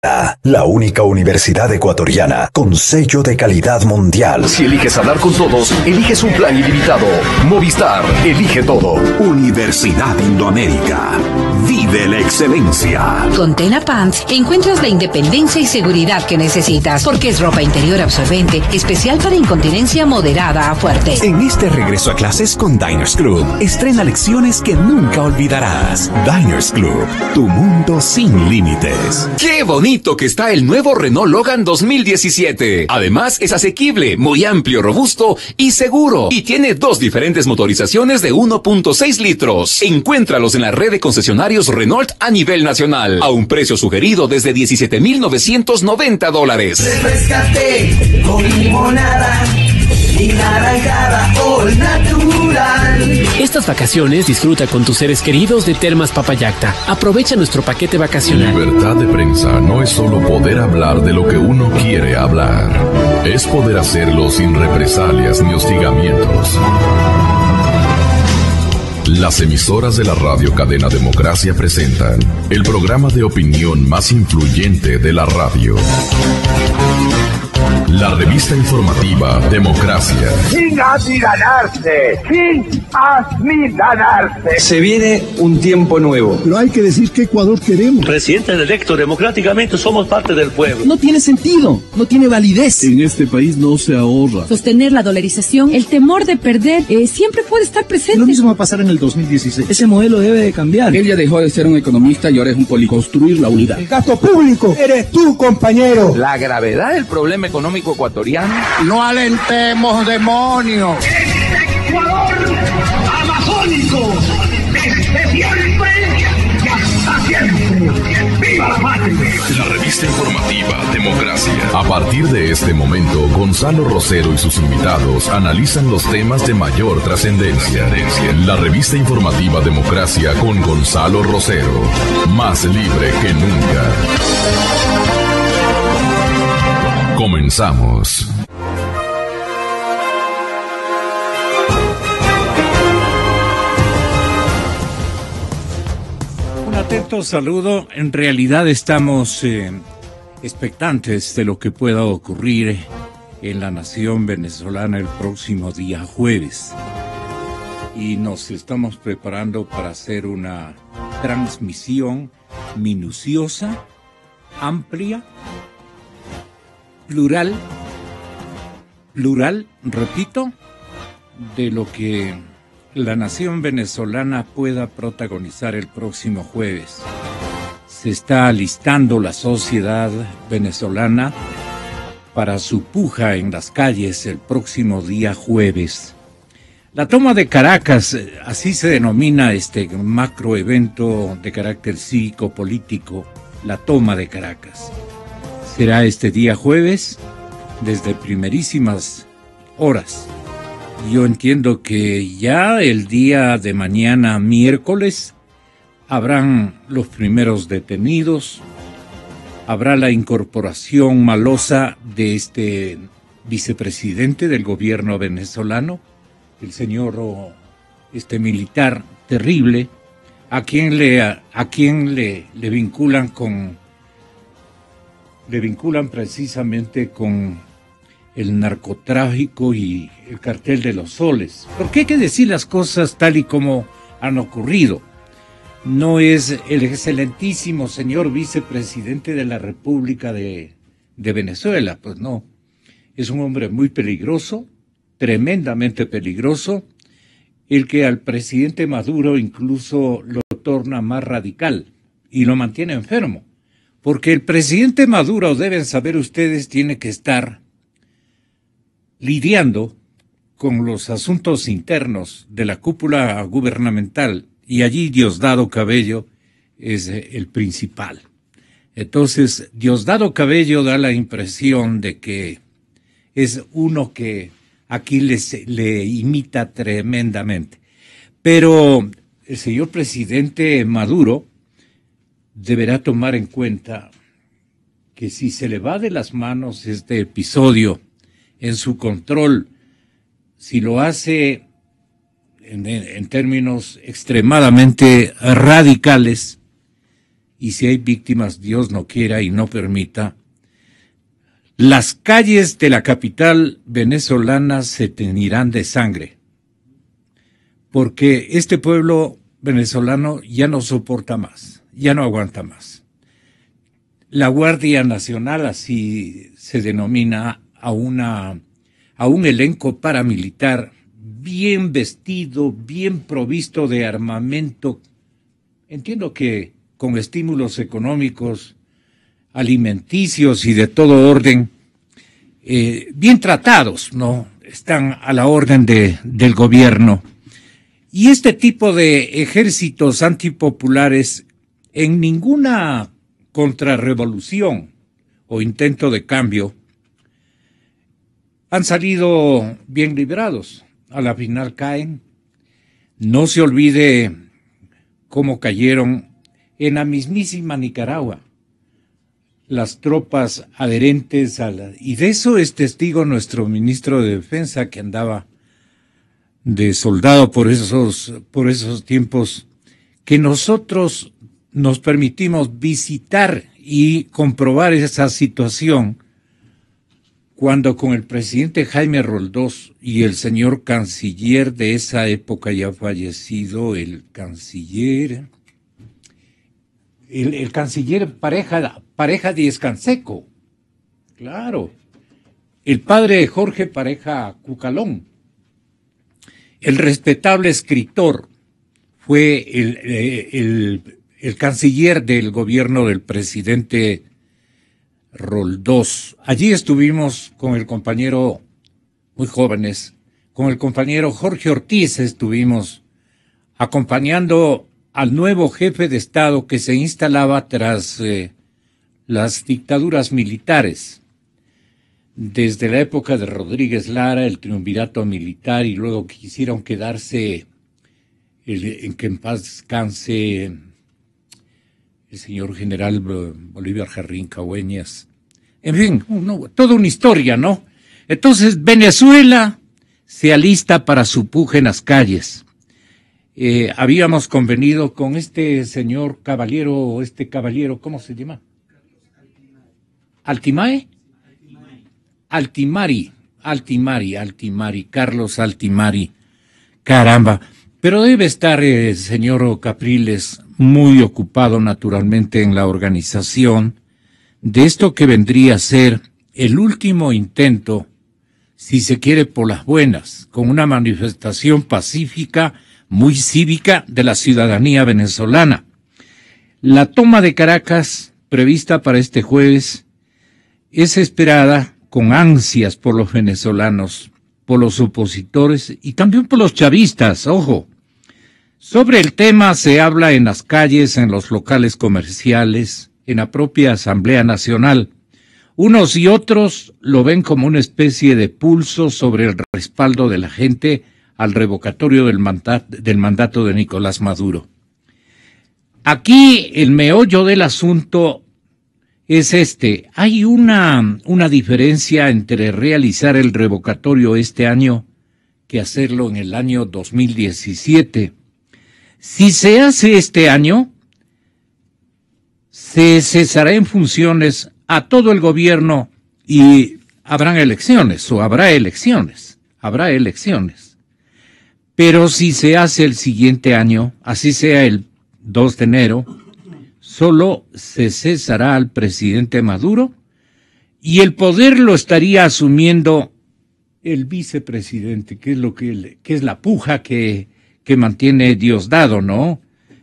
La única universidad ecuatoriana con sello de calidad mundial. Si eliges hablar con todos, eliges un plan ilimitado. Movistar, elige todo. Universidad Indoamérica. Vive la excelencia. Con Tena Pants encuentras la independencia y seguridad que necesitas, porque es ropa interior absorbente, especial para incontinencia moderada a fuerte. En este regreso a clases con Diners Club, estrena lecciones que nunca olvidarás. Diners Club, tu mundo sin límites. ¡Qué bonito que está el nuevo Renault Logan 2017! Además, es asequible, muy amplio, robusto y seguro. Y tiene 2 diferentes motorizaciones de 1.6 litros. Encuéntralos en la red de concesionarios Renault a nivel nacional, a un precio sugerido desde $17,990. Refrescate con limonada y naranjada all natural. Estas vacaciones disfruta con tus seres queridos de Termas Papayacta. Aprovecha nuestro paquete vacacional. Libertad de prensa no es solo poder hablar de lo que uno quiere hablar. Es poder hacerlo sin represalias ni hostigamientos. Las emisoras de la radio cadena Democracia presentan el programa de opinión más influyente de la radio. La revista informativa Democracia. Sin amilanarse, sin amilanarse. Se viene un tiempo nuevo. Pero hay que decir qué Ecuador queremos. Presidente electo democráticamente, somos parte del pueblo. No tiene sentido, no tiene validez. En este país no se ahorra. Sostener la dolarización, el temor de perder, siempre puede estar presente. Lo mismo va a pasar en el 2016. Ese modelo debe de cambiar. Él ya dejó de ser un economista y ahora es un político. Construir la unidad. El gasto público eres tú, compañero. La gravedad del problema económico ecuatoriano. No alentemos demonios. Este Ecuador amazónico, desde siempre y hasta siempre. ¡Viva la patria! La revista informativa Democracia. A partir de este momento, Gonzalo Rosero y sus invitados analizan los temas de mayor trascendencia. La revista informativa Democracia con Gonzalo Rosero. Más libre que nunca. Comenzamos. Un atento saludo. En realidad estamos expectantes de lo que pueda ocurrir en la nación venezolana el próximo día jueves. Y nos estamos preparando para hacer una transmisión minuciosa, amplia, plural, repito, de lo que la nación venezolana pueda protagonizar el próximo jueves. Se está alistando la sociedad venezolana para su puja en las calles el próximo día jueves. La toma de Caracas, así se denomina este macroevento de carácter cívico-político, la toma de Caracas. Será este día jueves, desde primerísimas horas. Yo entiendo que ya el día de mañana, miércoles, habrán los primeros detenidos, habrá la incorporación malosa de este vicepresidente del gobierno venezolano, el señor militar terrible, a quien le vinculan precisamente con el narcotráfico y el cartel de los soles. Porque hay que decir las cosas tal y como han ocurrido. No es el excelentísimo señor vicepresidente de la República de Venezuela, pues no. Es un hombre muy peligroso, tremendamente peligroso, el que al presidente Maduro incluso lo torna más radical y lo mantiene enfermo. Porque el presidente Maduro, deben saber ustedes, tiene que estar lidiando con los asuntos internos de la cúpula gubernamental, y allí Diosdado Cabello es el principal. Entonces, Diosdado Cabello da la impresión de que es uno que aquí le imita tremendamente. Pero el señor presidente Maduro deberá tomar en cuenta que si se le va de las manos este episodio en su control, si lo hace en términos extremadamente radicales y si hay víctimas, Dios no quiera y no permita, las calles de la capital venezolana se teñirán de sangre, porque este pueblo venezolano ya no soporta más, ya no aguanta más. La Guardia Nacional, así se denomina a un elenco paramilitar bien vestido, bien provisto de armamento, entiendo que con estímulos económicos, alimenticios y de todo orden, bien tratados, ¿no? Están a la orden del gobierno. Y este tipo de ejércitos antipopulares en ninguna contrarrevolución o intento de cambio han salido bien librados. A la final caen. No se olvide cómo cayeron en la mismísima Nicaragua las tropas adherentes y de eso es testigo nuestro ministro de Defensa, que andaba de soldado por esos tiempos, que nosotros nos permitimos visitar y comprobar esa situación cuando con el presidente Jaime Roldós y el señor canciller de esa época ya fallecido, el canciller Pareja Díez Canseco, claro, el padre Jorge Pareja Cucalón, el respetable escritor, fue el canciller del gobierno del presidente Roldós. Allí estuvimos con el compañero, muy jóvenes, con el compañero Jorge Ortiz, estuvimos acompañando al nuevo jefe de Estado que se instalaba tras las dictaduras militares, desde la época de Rodríguez Lara, el triunvirato militar, y luego quisieron quedarse, en que en paz descanse el señor general Bolívar Jarrín Cahueñas. En fin, toda una historia, ¿no? Entonces Venezuela se alista para su puja en las calles. Habíamos convenido con este señor caballero, ¿cómo se llama? ¿Altimae? Altimari, Carlos Altimari. Caramba, pero debe estar el señor Capriles muy ocupado naturalmente en la organización de esto que vendría a ser el último intento, si se quiere por las buenas, con una manifestación pacífica, muy cívica de la ciudadanía venezolana. La toma de Caracas, prevista para este jueves, es esperada con ansias por los venezolanos, por los opositores y también por los chavistas, ojo. Sobre el tema se habla en las calles, en los locales comerciales, en la propia Asamblea Nacional. Unos y otros lo ven como una especie de pulso sobre el respaldo de la gente al revocatorio del mandato de Nicolás Maduro. Aquí el meollo del asunto es hay una diferencia entre realizar el revocatorio este año que hacerlo en el año 2017. Si se hace este año, se cesará en funciones a todo el gobierno y habrá elecciones. Pero si se hace el siguiente año, así sea el 2 de enero, solo se cesará al presidente Maduro y el poder lo estaría asumiendo el vicepresidente, que es la puja que mantiene Diosdado, ¿no?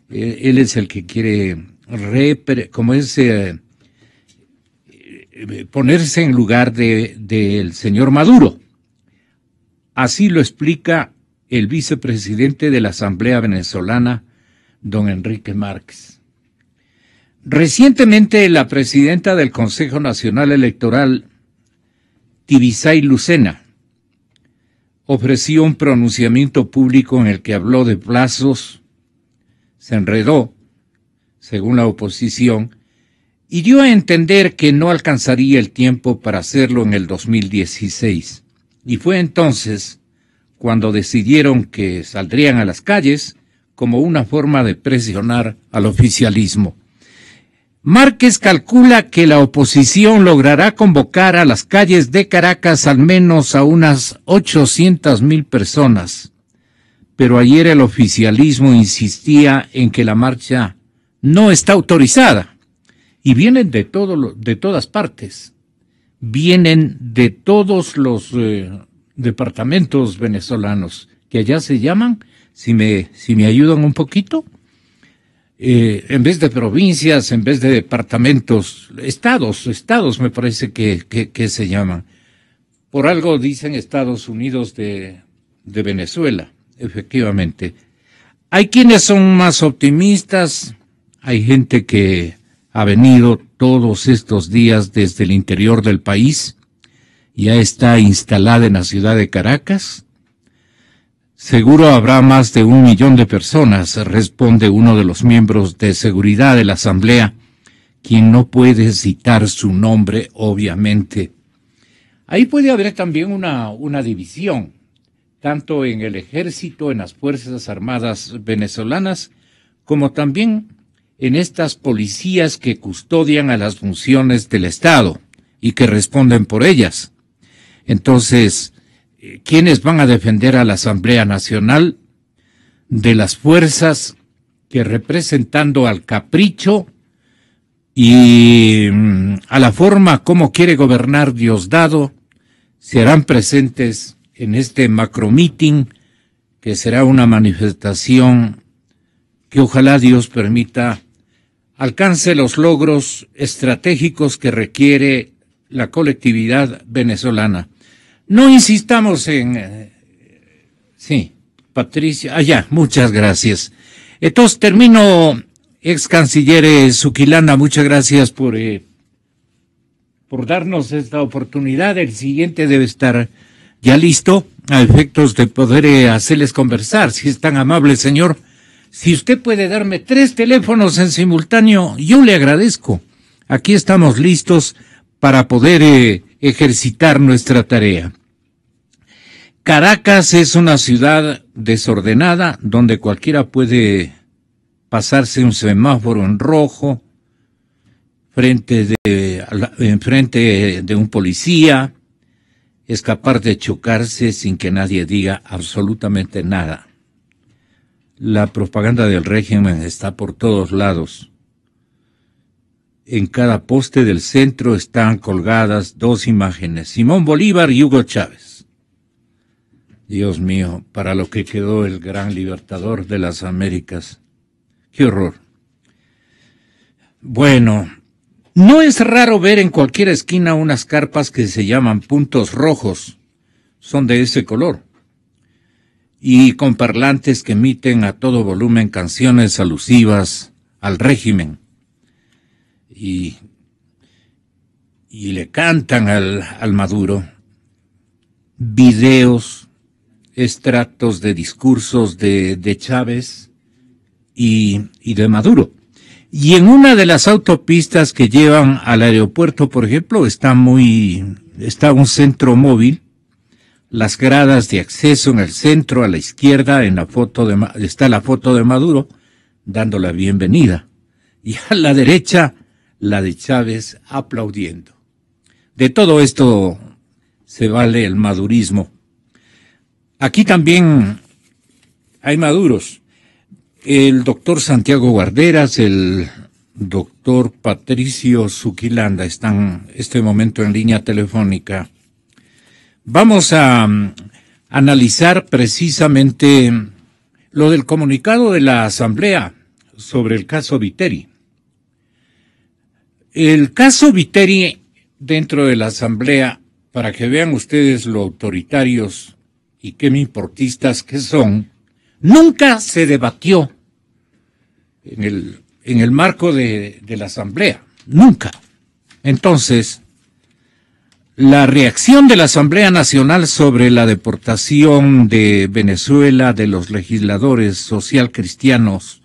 Él es el que quiere ponerse en lugar del señor Maduro. Así lo explica el vicepresidente de la Asamblea Venezolana, don Enrique Márquez. Recientemente la presidenta del Consejo Nacional Electoral, Tibisay Lucena, ofreció un pronunciamiento público en el que habló de plazos, se enredó, según la oposición, y dio a entender que no alcanzaría el tiempo para hacerlo en el 2016. Y fue entonces cuando decidieron que saldrían a las calles como una forma de presionar al oficialismo. Márquez calcula que la oposición logrará convocar a las calles de Caracas al menos a unas 800,000 personas. Pero ayer el oficialismo insistía en que la marcha no está autorizada. Y vienen de todas partes. Vienen de todos los departamentos venezolanos, que allá se llaman, si me ayudan un poquito, en vez de provincias, en vez de departamentos, estados me parece que se llaman. Por algo dicen Estados Unidos de Venezuela, efectivamente. Hay quienes son más optimistas, hay gente que ha venido todos estos días desde el interior del país, ya está instalada en la ciudad de Caracas. Seguro habrá más de 1 millón de personas, responde uno de los miembros de seguridad de la Asamblea, quien no puede citar su nombre, obviamente. Ahí puede haber también una división, tanto en el ejército, en las Fuerzas Armadas venezolanas, como también en estas policías que custodian a las funciones del Estado y que responden por ellas. Entonces, ¿quiénes van a defender a la Asamblea Nacional de las fuerzas que, representando al capricho y a la forma como quiere gobernar Diosdado, se harán presentes en este macromeeting, que será una manifestación que ojalá Dios permita alcance los logros estratégicos que requiere la colectividad venezolana? No insistamos en... sí, Patricia, muchas gracias. Entonces termino, ex canciller Zuquilana, muchas gracias por darnos esta oportunidad. El siguiente debe estar ya listo a efectos de poder hacerles conversar, si es tan amable, señor. Si usted puede darme 3 teléfonos en simultáneo, yo le agradezco. Aquí estamos listos para poder ejercitar nuestra tarea. Caracas es una ciudad desordenada donde cualquiera puede pasarse un semáforo en rojo enfrente de un policía, escapar de chocarse sin que nadie diga absolutamente nada. La propaganda del régimen está por todos lados. En cada poste del centro están colgadas 2 imágenes, Simón Bolívar y Hugo Chávez. Dios mío, para lo que quedó el gran libertador de las Américas. ¡Qué horror! Bueno, no es raro ver en cualquier esquina unas carpas que se llaman puntos rojos. Son de ese color. Y con parlantes que emiten a todo volumen canciones alusivas al régimen. Y le cantan al Maduro videos, extractos de discursos de Chávez y de Maduro. Y en una de las autopistas que llevan al aeropuerto, por ejemplo, está un centro móvil. Las gradas de acceso en el centro, a la izquierda, está la foto de Maduro, dando la bienvenida. Y a la derecha, la de Chávez aplaudiendo. De todo esto se vale el madurismo. Aquí también hay maduros. El doctor Santiago Guarderas, el doctor Patricio Zuquilanda están en este momento en línea telefónica. Vamos a analizar precisamente lo del comunicado de la Asamblea sobre el caso Viteri. El caso Viteri dentro de la Asamblea, para que vean ustedes lo autoritarios y qué importistas que son, nunca se debatió en el marco de la Asamblea, nunca. Entonces, la reacción de la Asamblea Nacional sobre la deportación de Venezuela de los legisladores socialcristianos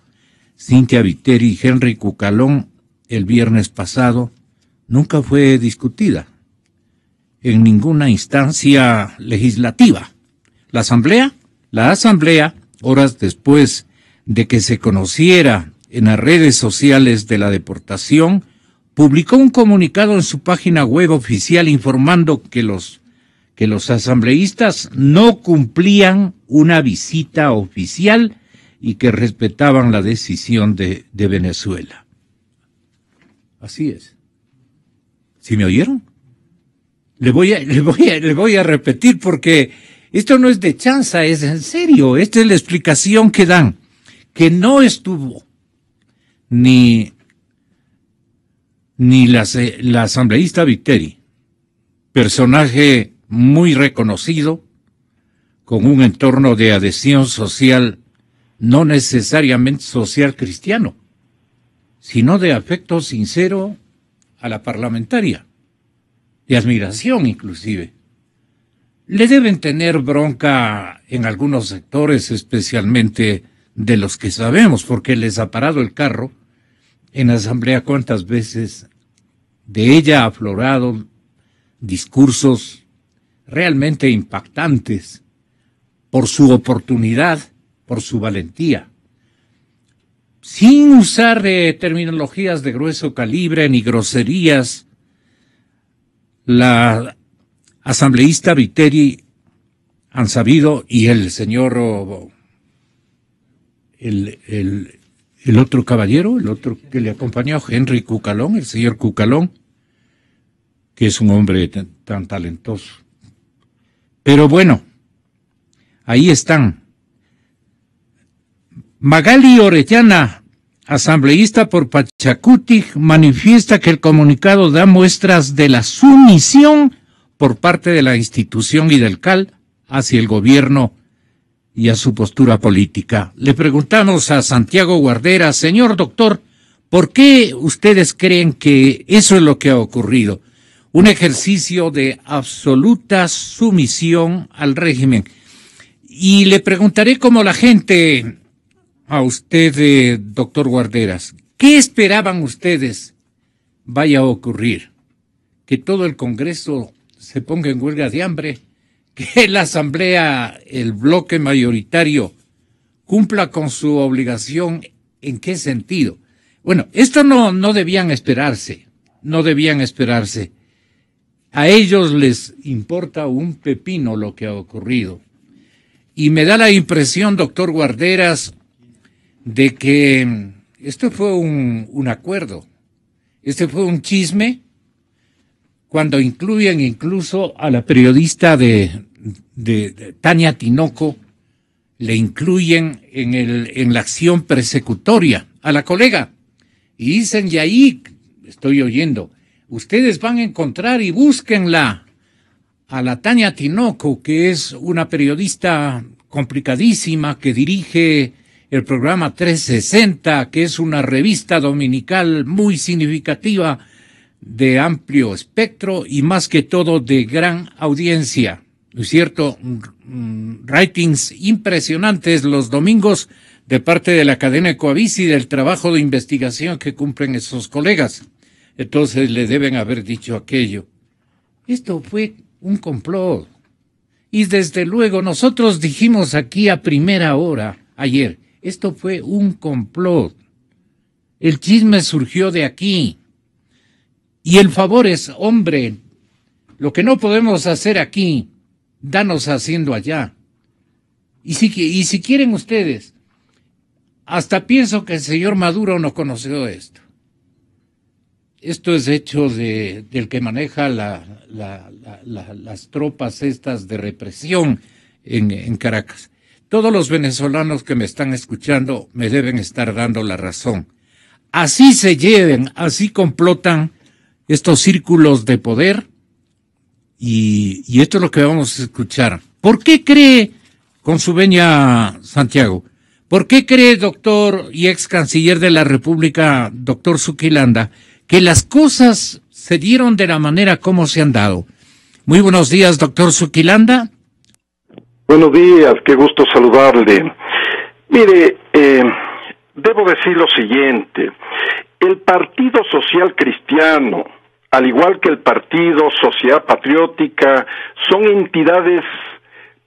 Cynthia Viteri y Henry Cucalón el viernes pasado nunca fue discutida en ninguna instancia legislativa. La Asamblea, horas después de que se conociera en las redes sociales de la deportación, publicó un comunicado en su página web oficial informando que los asambleístas no cumplían una visita oficial y que respetaban la decisión de Venezuela. Así es. ¿Sí me oyeron? Le voy a repetir porque esto no es de chanza, es en serio. Esta es la explicación que dan, que no estuvo ni la asambleísta Viteri, personaje muy reconocido, con un entorno de adhesión social, no necesariamente social cristiano, sino de afecto sincero a la parlamentaria, de admiración inclusive. Le deben tener bronca en algunos sectores, especialmente de los que sabemos, porque les ha parado el carro en la asamblea cuántas veces. De ella ha aflorado discursos realmente impactantes por su oportunidad, por su valentía, sin usar terminologías de grueso calibre ni groserías. La asambleísta Viteri han sabido, y el señor, el otro caballero, el otro que le acompañó, Henry Cucalón, el señor Cucalón, que es un hombre tan talentoso. Pero bueno, ahí están. Magali Orellana, asambleísta por Pachacuti, manifiesta que el comunicado da muestras de la sumisión por parte de la institución y del CAL hacia el gobierno y a su postura política. Le preguntamos a Santiago Guardera, señor doctor, ¿por qué ustedes creen que eso es lo que ha ocurrido? Un ejercicio de absoluta sumisión al régimen. Y le preguntaré como la gente a usted, doctor Guarderas, ¿qué esperaban ustedes vaya a ocurrir? ¿Que todo el Congreso se ponga en huelga de hambre? ¿Que la Asamblea, el bloque mayoritario, cumpla con su obligación? ¿En qué sentido? Bueno, esto no debían esperarse, no debían esperarse. A ellos les importa un pepino lo que ha ocurrido. Y me da la impresión, doctor Guarderas, de que esto fue un acuerdo, este fue un chisme, cuando incluyen incluso a la periodista de Tania Tinoco, le incluyen en la acción persecutoria a la colega, y dicen, y ahí estoy oyendo, ustedes van a encontrar y búsquenla a la Tania Tinoco, que es una periodista complicadísima que dirige el programa 360, que es una revista dominical muy significativa, de amplio espectro y más que todo de gran audiencia, ¿no es cierto? Ratings impresionantes los domingos de parte de la cadena Ecoavis y del trabajo de investigación que cumplen esos colegas. Entonces le deben haber dicho aquello. Esto fue un complot. Y desde luego nosotros dijimos aquí a primera hora ayer, esto fue un complot. El chisme surgió de aquí. Y el favor es, hombre, lo que no podemos hacer aquí, danos haciendo allá. Y si quieren ustedes, hasta pienso que el señor Maduro no conoció esto. Esto es hecho del que maneja las tropas estas de represión en Caracas. Todos los venezolanos que me están escuchando me deben estar dando la razón. Así se lleven, así complotan estos círculos de poder, y esto es lo que vamos a escuchar. ¿Por qué cree, con su venia Santiago, por qué cree, doctor y ex canciller de la República, doctor Zuquilanda, que las cosas se dieron de la manera como se han dado? Muy buenos días, doctor Zuquilanda. Buenos días, qué gusto saludarle. Mire, debo decir lo siguiente. El Partido Social Cristiano, al igual que el Partido Sociedad Patriótica, son entidades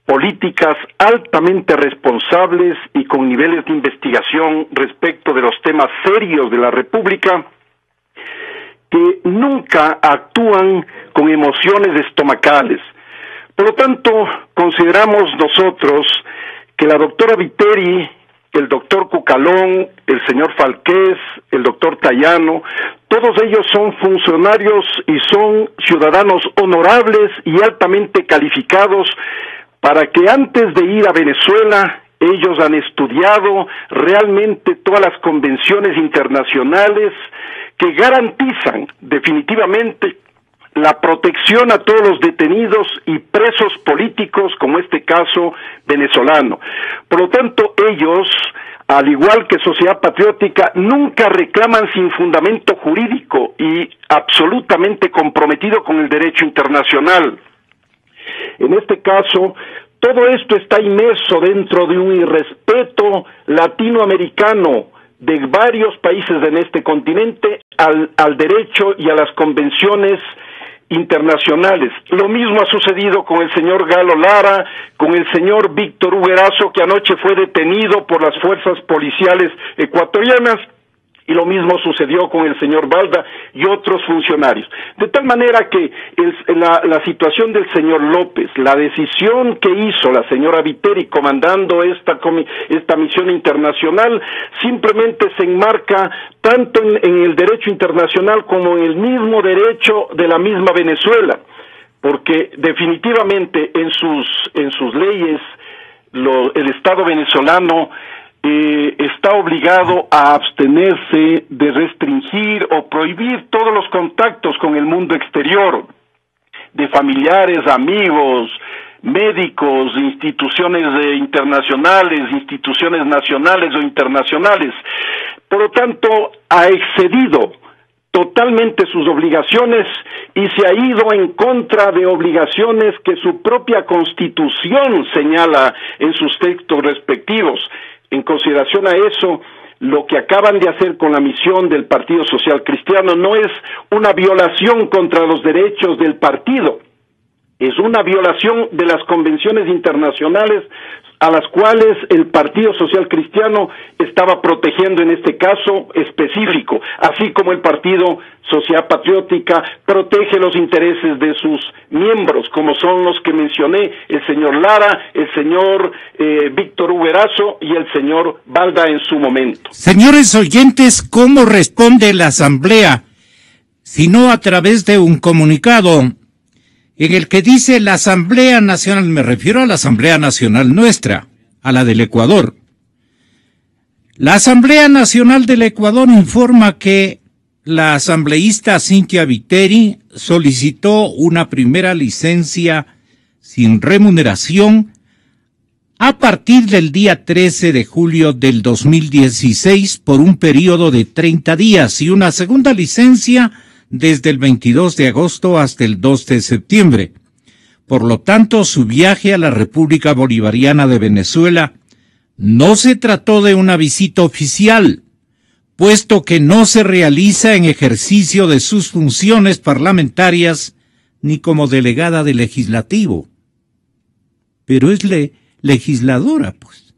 políticas altamente responsables y con niveles de investigación respecto de los temas serios de la República, que nunca actúan con emociones estomacales. Por lo tanto, consideramos nosotros que la doctora Viteri, el doctor Cucalón, el señor Falqués, el doctor Tayano, todos ellos son funcionarios y son ciudadanos honorables y altamente calificados para que antes de ir a Venezuela ellos han estudiado realmente todas las convenciones internacionales que garantizan definitivamente la protección a todos los detenidos y presos políticos, como este caso venezolano. Por lo tanto, ellos, al igual que Sociedad Patriótica, nunca reclaman sin fundamento jurídico y absolutamente comprometido con el derecho internacional. En este caso, todo esto está inmerso dentro de un irrespeto latinoamericano de varios países en este continente al derecho y a las convenciones internacionales. Lo mismo ha sucedido con el señor Galo Lara, con el señor Víctor Uberazo, que anoche fue detenido por las fuerzas policiales ecuatorianas, y lo mismo sucedió con el señor Balda y otros funcionarios. De tal manera que la situación del señor López, la decisión que hizo la señora Viteri comandando esta misión internacional, simplemente se enmarca tanto en el derecho internacional como en el mismo derecho de la misma Venezuela, porque definitivamente en sus leyes el Estado venezolano está obligado a abstenerse de restringir o prohibir todos los contactos con el mundo exterior, de familiares, amigos, médicos, instituciones internacionales, instituciones nacionales o internacionales. Por lo tanto, ha excedido totalmente sus obligaciones y se ha ido en contra de obligaciones que su propia Constitución señala en sus textos respectivos. En consideración a eso, lo que acaban de hacer con la misión del Partido Social Cristiano no es una violación contra los derechos del partido, es una violación de las convenciones internacionales a las cuales el Partido Social Cristiano estaba protegiendo en este caso específico, así como el Partido Sociedad Patriótica protege los intereses de sus miembros, como son los que mencioné, el señor Lara, el señor Víctor Uberazo y el señor Balda en su momento. Señores oyentes, ¿cómo responde la Asamblea? Si no a través de un comunicado en el que dice la Asamblea Nacional, me refiero a la Asamblea Nacional nuestra, a la del Ecuador. La Asamblea Nacional del Ecuador informa que la asambleísta Cynthia Viteri solicitó una primera licencia sin remuneración a partir del día 13 de julio del 2016 por un periodo de 30 días y una segunda licencia desde el 22 de agosto hasta el 2 de septiembre. Por lo tanto, su viaje a la República Bolivariana de Venezuela no se trató de una visita oficial, puesto que no se realiza en ejercicio de sus funciones parlamentarias ni como delegada del legislativo. Pero es legisladora, pues.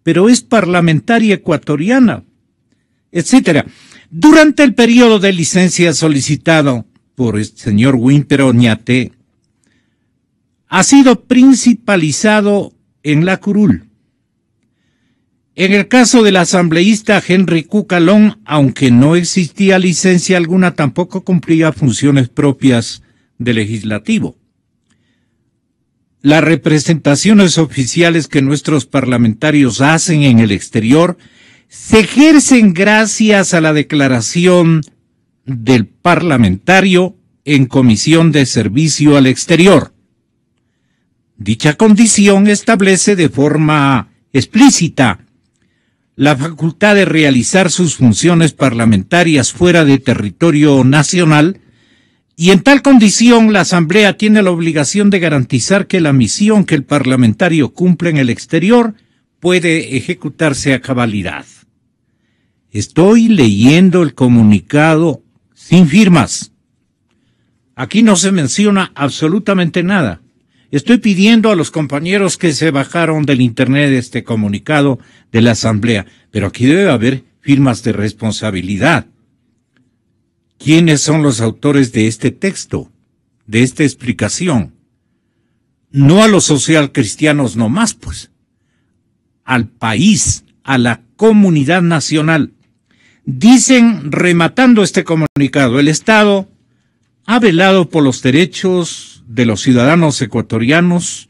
Pero es parlamentaria ecuatoriana, etcétera. Durante el periodo de licencia solicitado por el señor Wynter Oñate, ha sido principalizado en la curul. En el caso del asambleísta Henry Cucalón, aunque no existía licencia alguna, tampoco cumplía funciones propias del legislativo. Las representaciones oficiales que nuestros parlamentarios hacen en el exterior se ejercen gracias a la declaración del parlamentario en comisión de servicio al exterior. Dicha condición establece de forma explícita la facultad de realizar sus funciones parlamentarias fuera de territorio nacional, y en tal condición la Asamblea tiene la obligación de garantizar que la misión que el parlamentario cumple en el exterior puede ejecutarse a cabalidad. Estoy leyendo el comunicado sin firmas. Aquí no se menciona absolutamente nada. Estoy pidiendo a los compañeros que se bajaron del internet este comunicado de la Asamblea, pero aquí debe haber firmas de responsabilidad. ¿quiénes son los autores de este texto, de esta explicación? No a los socialcristianos nomás, pues, al país, a la comunidad nacional. Dicen, rematando este comunicado, el Estado ha velado por los derechos de los ciudadanos ecuatorianos,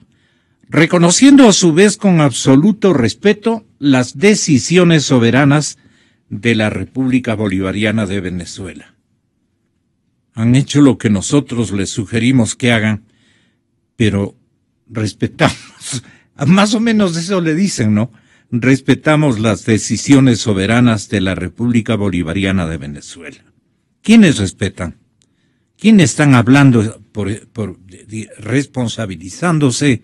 reconociendo a su vez con absoluto respeto las decisiones soberanas de la República Bolivariana de Venezuela. Han hecho lo que nosotros les sugerimos que hagan, pero respetamos, más o menos eso le dicen, ¿no? Respetamos las decisiones soberanas de la República Bolivariana de Venezuela. ¿Quiénes respetan? ¿Quiénes están hablando responsabilizándose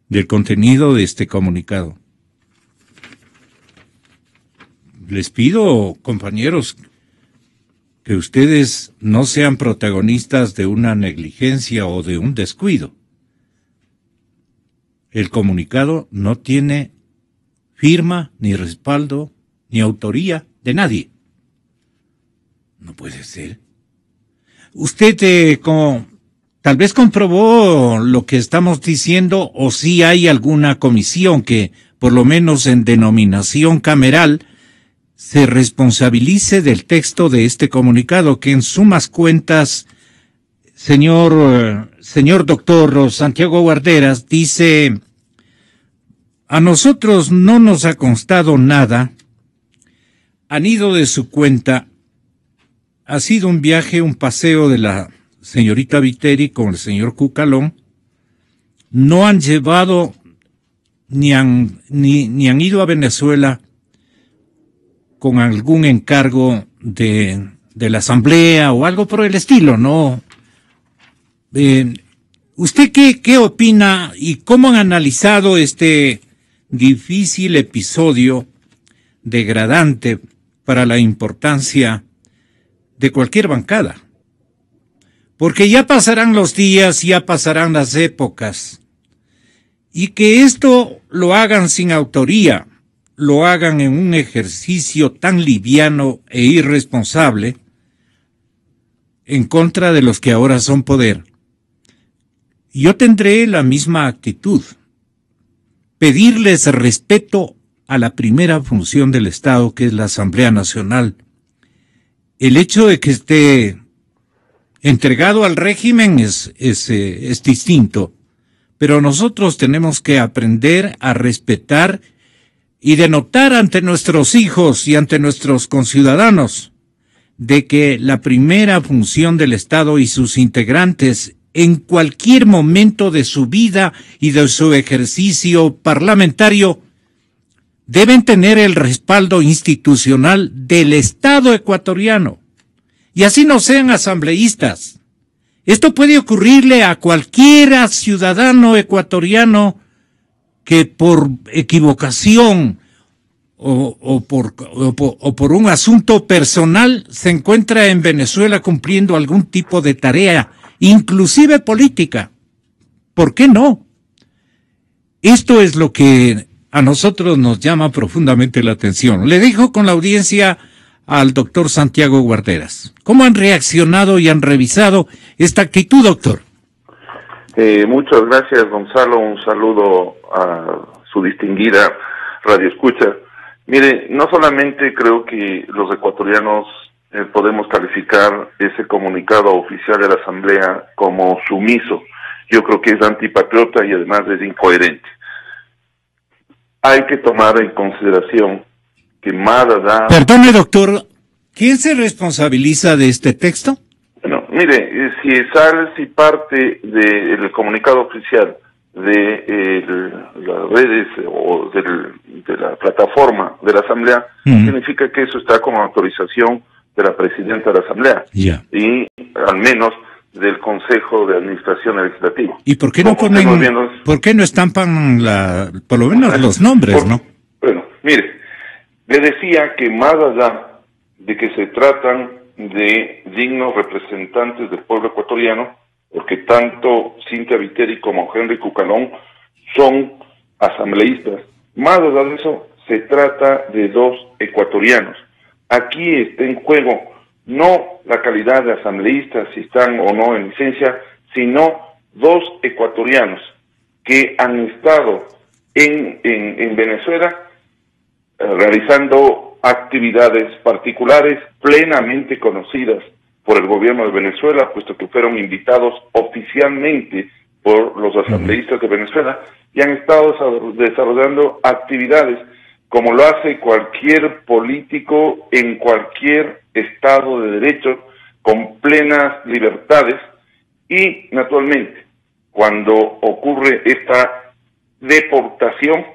del contenido de este comunicado? Les pido, compañeros, que ustedes no sean protagonistas de una negligencia o de un descuido. El comunicado no tiene firma, ni respaldo, ni autoría de nadie. No puede ser. Usted tal vez comprobó lo que estamos diciendo, o si hay alguna comisión que, por lo menos en denominación cameral, se responsabilice del texto de este comunicado, que en sumas cuentas, señor doctor Santiago Guarderas, dice: a nosotros no nos ha constado nada, han ido de su cuenta, ha sido un viaje, un paseo de la señorita Viteri con el señor Cucalón, no han llevado ni han ido a Venezuela con algún encargo de la asamblea o algo por el estilo, ¿no? ¿Usted qué opina y cómo han analizado este difícil episodio degradante para la importancia de cualquier bancada? Porque ya pasarán los días, ya pasarán las épocas, y que esto lo hagan sin autoría, lo hagan en un ejercicio tan liviano e irresponsable en contra de los que ahora son poder. Yo tendré la misma actitud: pedirles respeto a la primera función del Estado, que es la Asamblea Nacional. El hecho de que esté entregado al régimen es distinto, pero nosotros tenemos que aprender a respetar y denotar ante nuestros hijos y ante nuestros conciudadanos de que la primera función del Estado y sus integrantes en cualquier momento de su vida y de su ejercicio parlamentario deben tener el respaldo institucional del Estado ecuatoriano. Y así no sean asambleístas. Esto puede ocurrirle a cualquier ciudadano ecuatoriano que por equivocación o por un asunto personal se encuentra en Venezuela cumpliendo algún tipo de tarea, inclusive política. ¿Por qué no? Esto es lo que a nosotros nos llama profundamente la atención. Le dejo con la audiencia al doctor Santiago Guarderas. ¿Cómo han reaccionado y han revisado esta actitud, doctor? Muchas gracias, Gonzalo. Un saludo a su distinguida radioescucha. Mire, no solamente creo que los ecuatorianos podemos calificar ese comunicado oficial de la Asamblea como sumiso. Yo creo que es antipatriota y además es incoherente. Hay que tomar en consideración que más allá... Perdone, doctor, ¿quién se responsabiliza de este texto? Bueno, mire, si parte del comunicado oficial de las redes o de la plataforma de la Asamblea, significa que eso está con autorización de la presidenta de la Asamblea y al menos del Consejo de Administración Legislativa. ¿Y por qué no ponen, por qué no estampan por lo menos los nombres, no? Bueno, mire, le decía que más allá de que se tratan de dignos representantes del pueblo ecuatoriano, porque tanto Cintia Viteri como Henry Cucalón son asambleístas, más allá de eso se trata de dos ecuatorianos. Aquí está en juego no la calidad de asambleístas, si están o no en licencia, sino 2 ecuatorianos que han estado en Venezuela realizando actividades particulares plenamente conocidas por el gobierno de Venezuela, puesto que fueron invitados oficialmente por los asambleístas de Venezuela y han estado desarrollando actividades como lo hace cualquier político en cualquier estado de derecho, con plenas libertades. Y naturalmente, cuando ocurre esta deportación,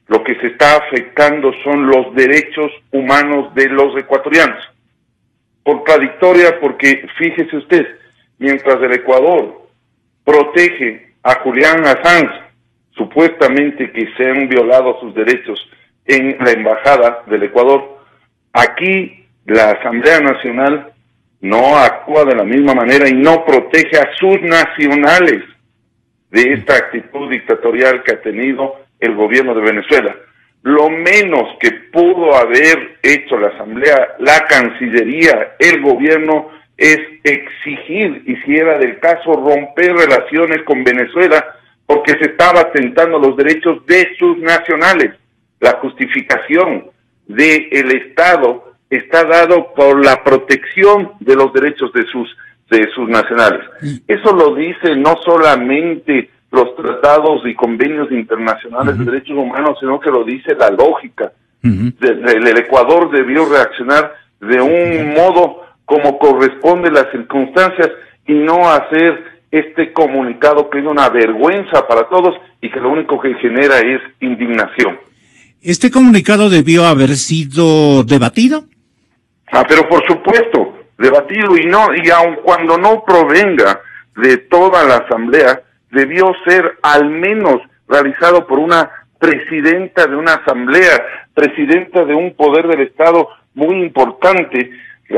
lo que se está afectando son los derechos humanos de los ecuatorianos. Contradictoria porque, fíjese usted, mientras el Ecuador protege a Julian Assange, supuestamente que se han violado sus derechos en la embajada del Ecuador, aquí la Asamblea Nacional no actúa de la misma manera y no protege a sus nacionales de esta actitud dictatorial que ha tenido el gobierno de Venezuela. Lo menos que pudo haber hecho la Asamblea, la Cancillería, el gobierno, es exigir, y si era del caso, romper relaciones con Venezuela, porque se estaba atentando los derechos de sus nacionales. La justificación del Estado está dado por la protección de los derechos de sus nacionales. Eso lo dice no solamente los tratados y convenios internacionales de derechos humanos, sino que lo dice la lógica. El Ecuador debió reaccionar de un modo como corresponde las circunstancias y no hacer este comunicado que es una vergüenza para todos y que lo único que genera es indignación. ¿Este comunicado debió haber sido debatido? Pero por supuesto, debatido, y aun cuando no provenga de toda la Asamblea, debió ser al menos realizado por una presidenta de una Asamblea, presidenta de un poder del Estado muy importante,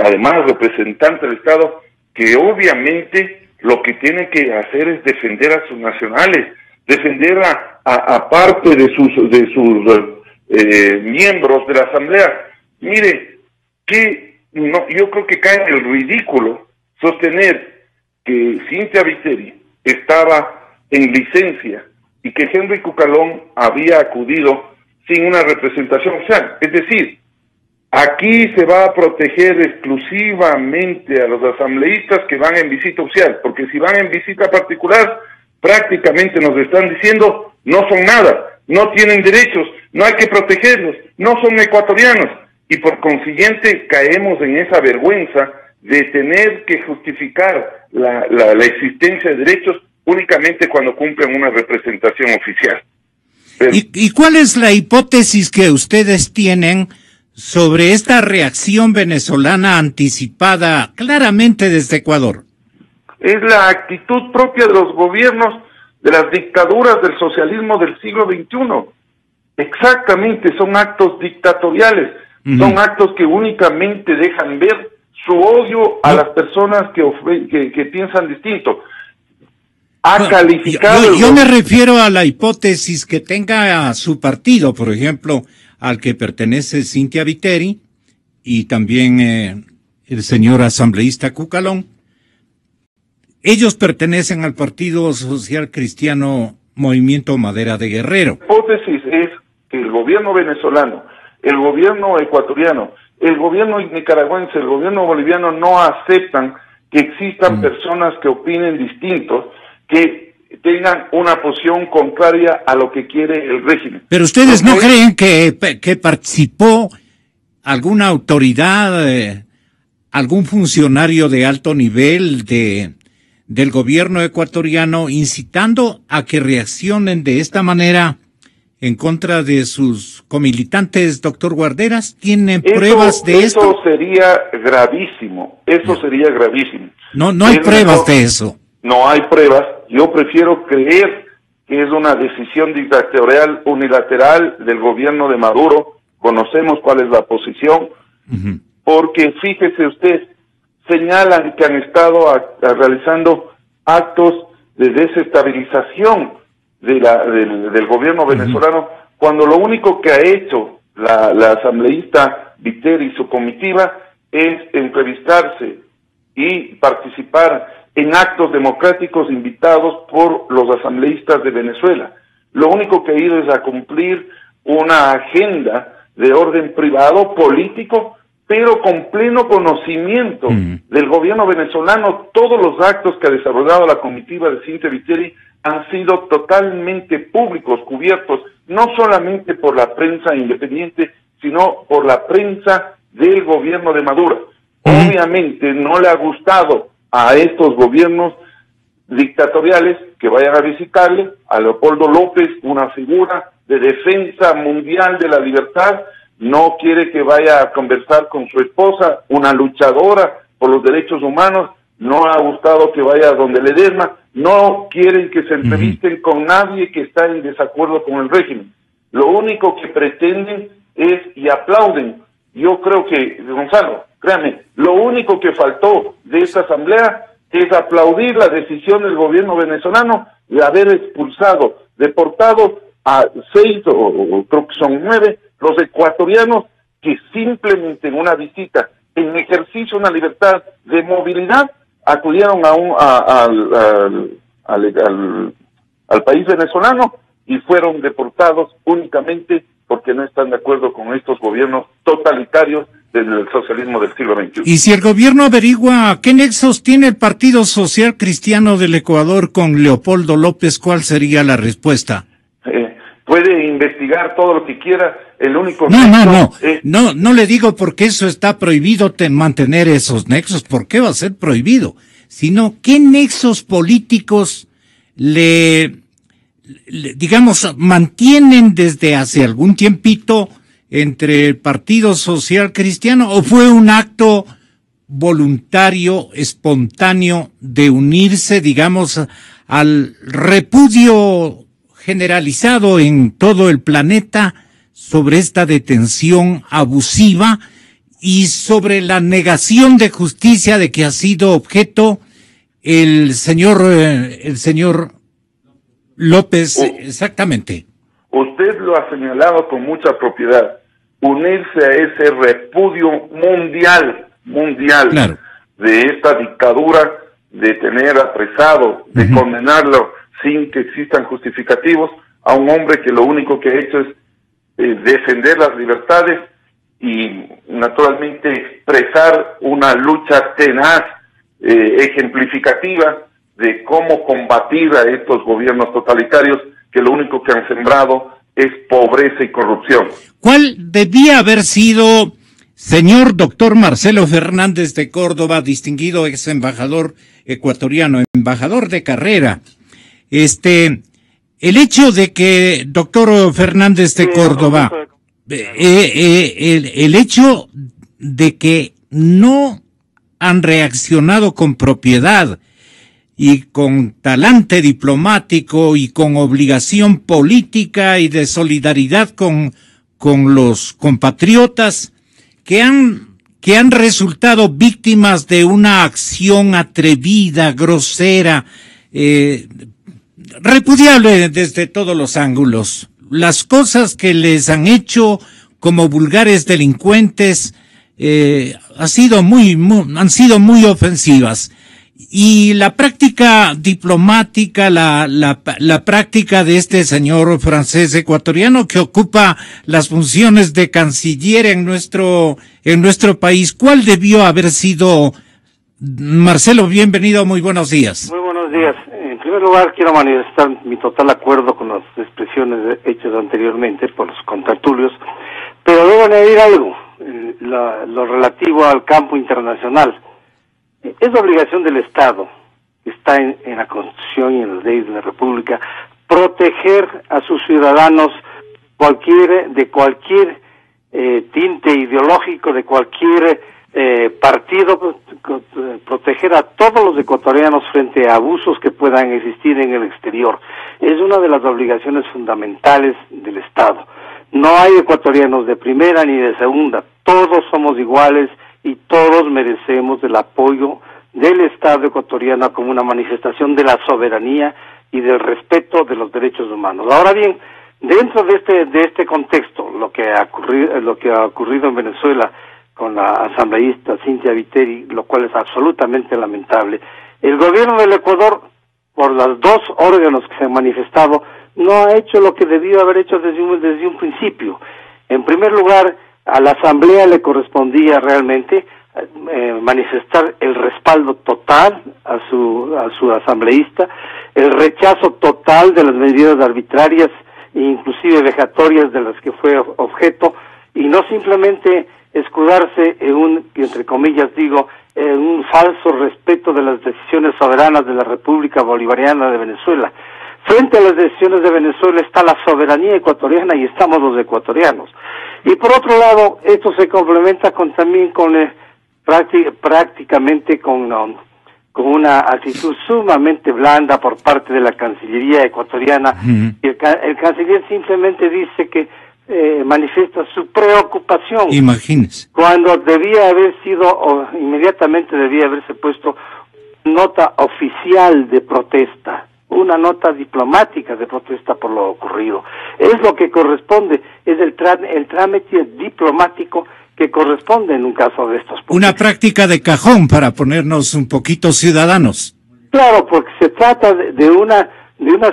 además representante del Estado, que obviamente lo que tiene que hacer es defender a sus nacionales, defender a parte de sus miembros de la Asamblea. Mire, yo creo que cae en el ridículo sostener que Cynthia Viteri estaba en licencia y que Henry Cucalón había acudido sin una representación oficial. Es decir, aquí se va a proteger exclusivamente a los asambleístas que van en visita oficial, porque si van en visita particular, prácticamente nos están diciendo no son nada, no tienen derechos, no hay que protegerlos, no son ecuatorianos, y por consiguiente caemos en esa vergüenza de tener que justificar la existencia de derechos únicamente cuando cumplen una representación oficial. Pero, ¿Y cuál es la hipótesis que ustedes tienen sobre esta reacción venezolana anticipada claramente desde Ecuador? Es la actitud propia de los gobiernos de las dictaduras del socialismo del siglo XXI. Exactamente, son actos dictatoriales, son actos que únicamente dejan ver su odio a las personas que piensan distinto. Ha calificado... Yo me refiero a la hipótesis que tenga a su partido, por ejemplo, al que pertenece Cynthia Viteri y también el señor asambleísta Cucalón. Ellos pertenecen al Partido Social Cristiano Movimiento Madera de Guerrero. La hipótesis es que el gobierno venezolano, el gobierno ecuatoriano, el gobierno nicaragüense, el gobierno boliviano no aceptan que existan personas que opinen distintos, que tengan una posición contraria a lo que quiere el régimen. Pero ustedes no creen que participó alguna autoridad, algún funcionario de alto nivel del gobierno ecuatoriano incitando a que reaccionen de esta manera en contra de sus comilitantes, doctor Guarderas? ¿Tienen pruebas de esto? Eso sería gravísimo, sería gravísimo. No hay pruebas de eso. No hay pruebas. Yo prefiero creer que es una decisión dictatorial unilateral del gobierno de Maduro. Conocemos cuál es la posición, porque fíjese usted, señalan que han estado realizando actos de desestabilización del gobierno venezolano, cuando lo único que ha hecho la asambleísta Viteri y su comitiva es entrevistarse y participar en actos democráticos invitados por los asambleístas de Venezuela. Lo único que ha ido es a cumplir una agenda de orden privado, político, pero con pleno conocimiento del gobierno venezolano. Todos los actos que ha desarrollado la comitiva de Cintia Viteri han sido totalmente públicos, cubiertos, no solamente por la prensa independiente, sino por la prensa del gobierno de Maduro. Obviamente no le ha gustado a estos gobiernos dictatoriales que vayan a visitarle a Leopoldo López, una figura de defensa mundial de la libertad. No quiere que vaya a conversar con su esposa, una luchadora por los derechos humanos. No ha gustado que vaya a donde Ledesma. No quieren que se entrevisten con nadie que está en desacuerdo con el régimen. Lo único que pretenden es, y aplauden, yo creo que, Gonzalo, créame, lo único que faltó de esta asamblea es aplaudir la decisión del gobierno venezolano de haber expulsado, deportado a 6 o creo que son 9 los ecuatorianos que simplemente en una visita, en ejercicio de una libertad de movilidad, acudieron al país venezolano y fueron deportados únicamente porque no están de acuerdo con estos gobiernos totalitarios del socialismo del siglo XXI. Y si el gobierno averigua qué nexos tiene el Partido Social Cristiano del Ecuador con Leopoldo López, ¿cuál sería la respuesta? Puede investigar todo lo que quiera, el único... No le digo porque eso está prohibido mantener esos nexos. ¿Por qué va a ser prohibido? Sino, ¿qué nexos políticos digamos, mantienen desde hace algún tiempito entre el Partido Social Cristiano, o fue un acto voluntario, espontáneo, de unirse, digamos, al repudio generalizado en todo el planeta sobre esta detención abusiva y sobre la negación de justicia de que ha sido objeto el señor López? Exactamente. Usted lo ha señalado con mucha propiedad. Unirse a ese repudio mundial claro, de esta dictadura, de tener apresado, de condenarlo sin que existan justificativos a un hombre que lo único que ha hecho es defender las libertades y naturalmente expresar una lucha tenaz, ejemplificativa de cómo combatir a estos gobiernos totalitarios que lo único que han sembrado es pobreza y corrupción. ¿Cuál debía haber sido, señor doctor Marcelo Fernández de Córdoba, distinguido ex embajador ecuatoriano, embajador de carrera, el hecho de que, doctor Fernández de Córdoba, el hecho de que no han reaccionado con propiedad y con talante diplomático y con obligación política y de solidaridad con los compatriotas que han resultado víctimas de una acción atrevida, grosera, repudiable desde todos los ángulos. Las cosas que les han hecho como vulgares delincuentes han sido muy ofensivas. Y la práctica diplomática, la práctica de este señor francés ecuatoriano que ocupa las funciones de canciller en nuestro país, ¿cuál debió haber sido? Marcelo, bienvenido, muy buenos días. Muy buenos días. En primer lugar, quiero manifestar mi total acuerdo con las expresiones hechas anteriormente por los contertulios, pero debo añadir algo, lo relativo al campo internacional. Es obligación del Estado, está en la Constitución y en las leyes de la República, proteger a sus ciudadanos de cualquier tinte ideológico, de cualquier partido, proteger a todos los ecuatorianos frente a abusos que puedan existir en el exterior. Es una de las obligaciones fundamentales del Estado. No hay ecuatorianos de primera ni de segunda, todos somos iguales y todos merecemos el apoyo del Estado ecuatoriano como una manifestación de la soberanía y del respeto de los derechos humanos. Ahora bien, dentro de este contexto, lo que ha ocurrido en Venezuela con la asambleísta Cynthia Viteri, lo cual es absolutamente lamentable. El gobierno del Ecuador, por los dos órganos que se han manifestado, no ha hecho lo que debió haber hecho desde un principio. En primer lugar, a la asamblea le correspondía realmente manifestar el respaldo total a su asambleísta, el rechazo total de las medidas arbitrarias e inclusive vejatorias de las que fue objeto, y no simplemente escudarse en un, entre comillas digo, en un falso respeto de las decisiones soberanas de la República Bolivariana de Venezuela. Frente a las decisiones de Venezuela está la soberanía ecuatoriana y estamos los ecuatorianos. Y por otro lado, esto se complementa también con prácticamente con una actitud sumamente blanda por parte de la Cancillería ecuatoriana. Y el canciller simplemente dice que manifiesta su preocupación. Imagínese. Cuando debía haber sido, o inmediatamente debía haberse puesto nota oficial de protesta, una nota diplomática de protesta por lo ocurrido. Es lo que corresponde, es el trámite diplomático que corresponde en un caso de estos. Una práctica de cajón para ponernos un poquito ciudadanos. Claro, porque se trata de una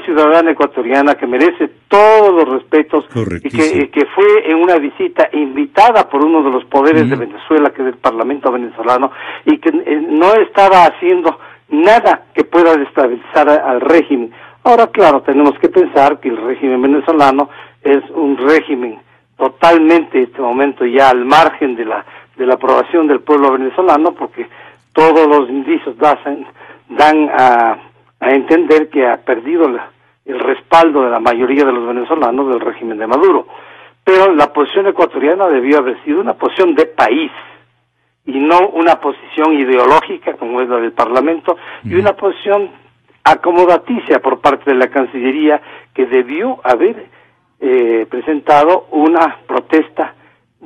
ciudadana ecuatoriana que merece todos los respetos y que fue en una visita invitada por uno de los poderes de Venezuela, que es el Parlamento venezolano, y que no estaba haciendo nada que pueda destabilizar al régimen. Ahora, claro, tenemos que pensar que el régimen venezolano es un régimen totalmente en este momento ya al margen de la aprobación del pueblo venezolano, porque todos los indicios dan a entender que ha perdido el respaldo de la mayoría de los venezolanos del régimen de Maduro. Pero la posición ecuatoriana debió haber sido una posición de país y no una posición ideológica como es la del Parlamento, y una posición acomodaticia por parte de la Cancillería, que debió haber presentado una protesta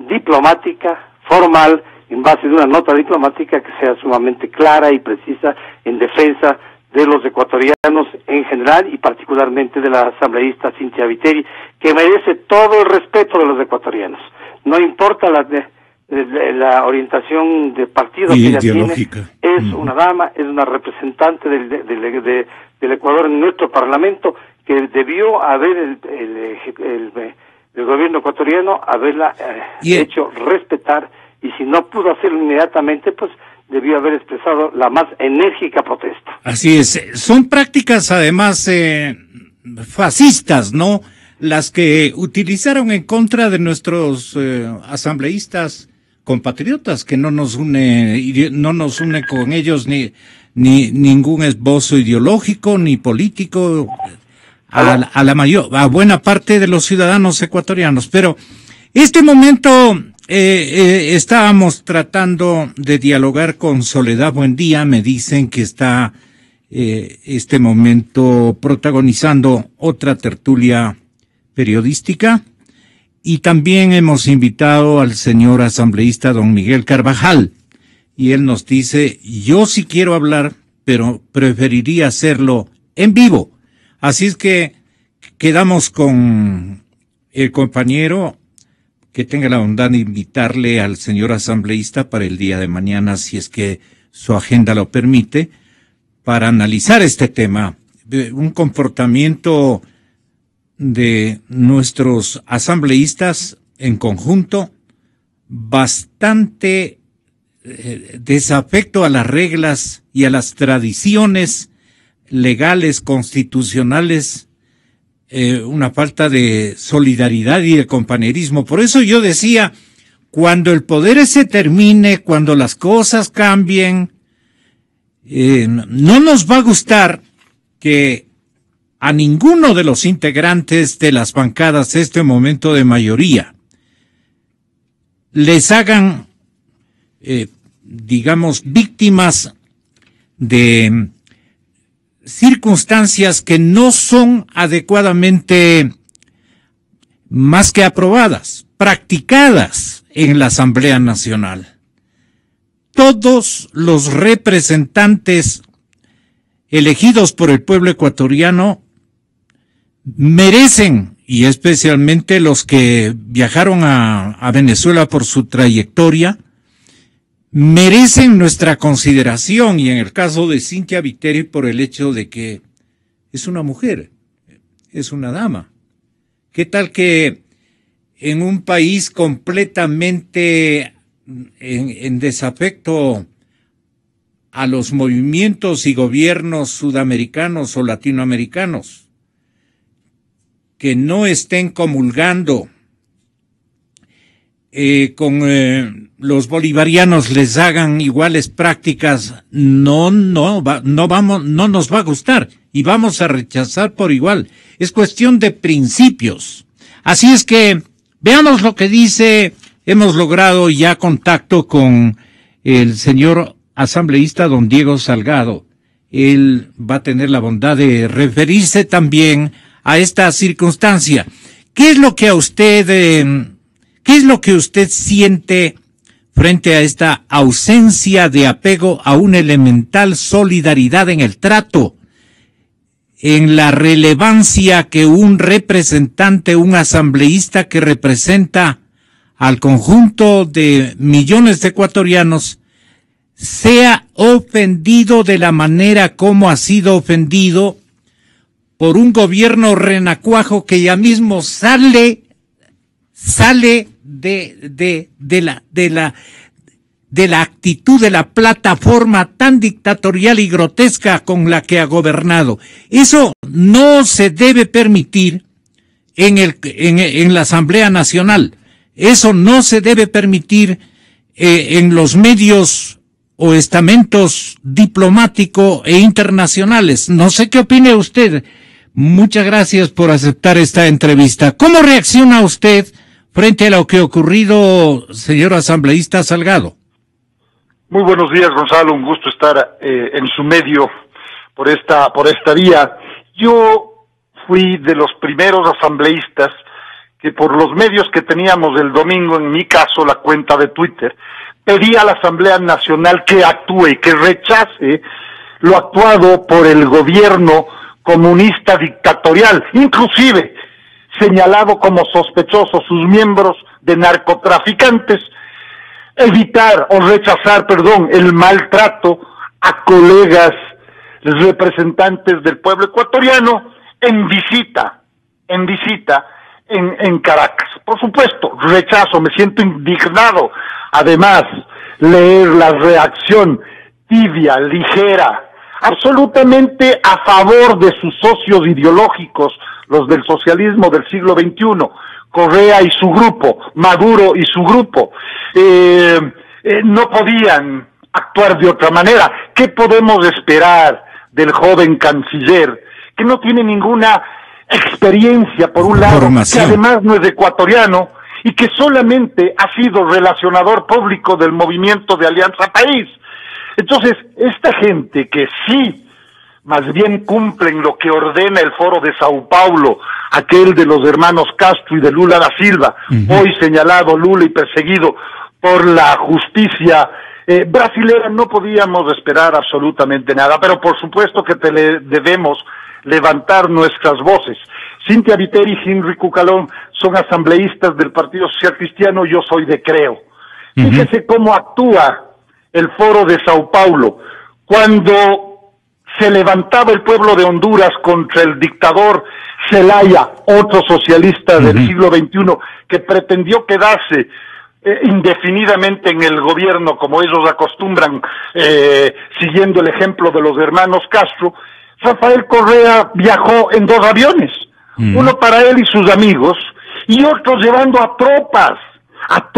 diplomática formal en base de una nota diplomática que sea sumamente clara y precisa en defensa de los ecuatorianos en general y particularmente de la asambleísta Cynthia Viteri, que merece todo el respeto de los ecuatorianos. No importa la orientación de partido que ella tiene, es una dama, es una representante del Ecuador en nuestro Parlamento, que debió haber el gobierno ecuatoriano haberla hecho respetar, y si no pudo hacerlo inmediatamente, pues debió haber expresado la más enérgica protesta. Así es, son prácticas además fascistas, ¿no? Las que utilizaron en contra de nuestros asambleístas compatriotas, que no nos une con ellos ni ningún esbozo ideológico ni político a buena parte de los ciudadanos ecuatorianos. Pero este momento estábamos tratando de dialogar con Soledad Buendía. Me dicen que está este momento protagonizando otra tertulia periodística, y también hemos invitado al señor asambleísta don Miguel Carvajal, y él nos dice: yo sí quiero hablar, pero preferiría hacerlo en vivo. Así es que quedamos con el compañero, que tenga la bondad de invitarle al señor asambleísta para el día de mañana, si es que su agenda lo permite, para analizar este tema, un comportamiento de nuestros asambleístas en conjunto bastante desafecto a las reglas y a las tradiciones legales, constitucionales, una falta de solidaridad y de compañerismo. Por eso yo decía, cuando el poder se termine, cuando las cosas cambien, no nos va a gustar que a ninguno de los integrantes de las bancadas de este momento de mayoría les hagan, digamos, víctimas de circunstancias que no son adecuadamente más que aprobadas, practicadas en la Asamblea Nacional. Todos los representantes elegidos por el pueblo ecuatoriano merecen, y especialmente los que viajaron a Venezuela por su trayectoria, merecen nuestra consideración, y en el caso de Cynthia Viteri por el hecho de que es una mujer, es una dama. ¿Qué tal que en un país completamente en desafecto a los movimientos y gobiernos sudamericanos o latinoamericanos que no estén comulgando con los bolivarianos, les hagan iguales prácticas, no nos va a gustar y vamos a rechazar por igual? Es cuestión de principios. Así es que veamos lo que dice. Hemos logrado ya contacto con el señor asambleísta don Diego Salgado. Él va a tener la bondad de referirse también a esta circunstancia. ¿Qué es lo que usted siente frente a esta ausencia de apego a una elemental solidaridad en el trato, en la relevancia que un representante, un asambleísta que representa al conjunto de millones de ecuatorianos, sea ofendido de la manera como ha sido ofendido por un gobierno renacuajo que ya mismo sale de la actitud, de la plataforma tan dictatorial y grotesca con la que ha gobernado? Eso no se debe permitir en la Asamblea Nacional. Eso no se debe permitir en los medios o estamentos diplomáticos e internacionales. No sé qué opine usted. Muchas gracias por aceptar esta entrevista. ¿Cómo reacciona usted frente a lo que ha ocurrido, señor asambleísta Salgado? Muy buenos días, Gonzalo. Un gusto estar en su medio por esta vía. Yo fui de los primeros asambleístas que por los medios que teníamos el domingo, en mi caso la cuenta de Twitter, pedí a la Asamblea Nacional que actúe y que rechace lo actuado por el gobierno comunista dictatorial, inclusive señalado como sospechosos sus miembros de narcotraficantes, evitar o rechazar, el maltrato a colegas representantes del pueblo ecuatoriano en visita en Caracas. Por supuesto, rechazo, me siento indignado. Además, leer la reacción tibia, ligera, absolutamente a favor de sus socios ideológicos, los del socialismo del siglo XXI, Correa y su grupo, Maduro y su grupo, no podían actuar de otra manera. ¿Qué podemos esperar del joven canciller que no tiene ninguna experiencia, por un lado, que además no es ecuatoriano y que solamente ha sido relacionador público del movimiento de Alianza País? Entonces, esta gente que sí, más bien cumplen lo que ordena el Foro de Sao Paulo, aquel de los hermanos Castro y de Lula da Silva, hoy señalado Lula y perseguido por la justicia brasilera, no podíamos esperar absolutamente nada, pero por supuesto que debemos levantar nuestras voces. Cynthia Viteri y Henry Cucalón son asambleístas del Partido Social Cristiano, yo soy de Creo. Fíjese cómo actúa el Foro de Sao Paulo. Cuando se levantaba el pueblo de Honduras contra el dictador Zelaya, otro socialista del siglo XXI, que pretendió quedarse indefinidamente en el gobierno, como ellos acostumbran, siguiendo el ejemplo de los hermanos Castro, Rafael Correa viajó en 2 aviones, uno para él y sus amigos, y otro llevando a tropas, a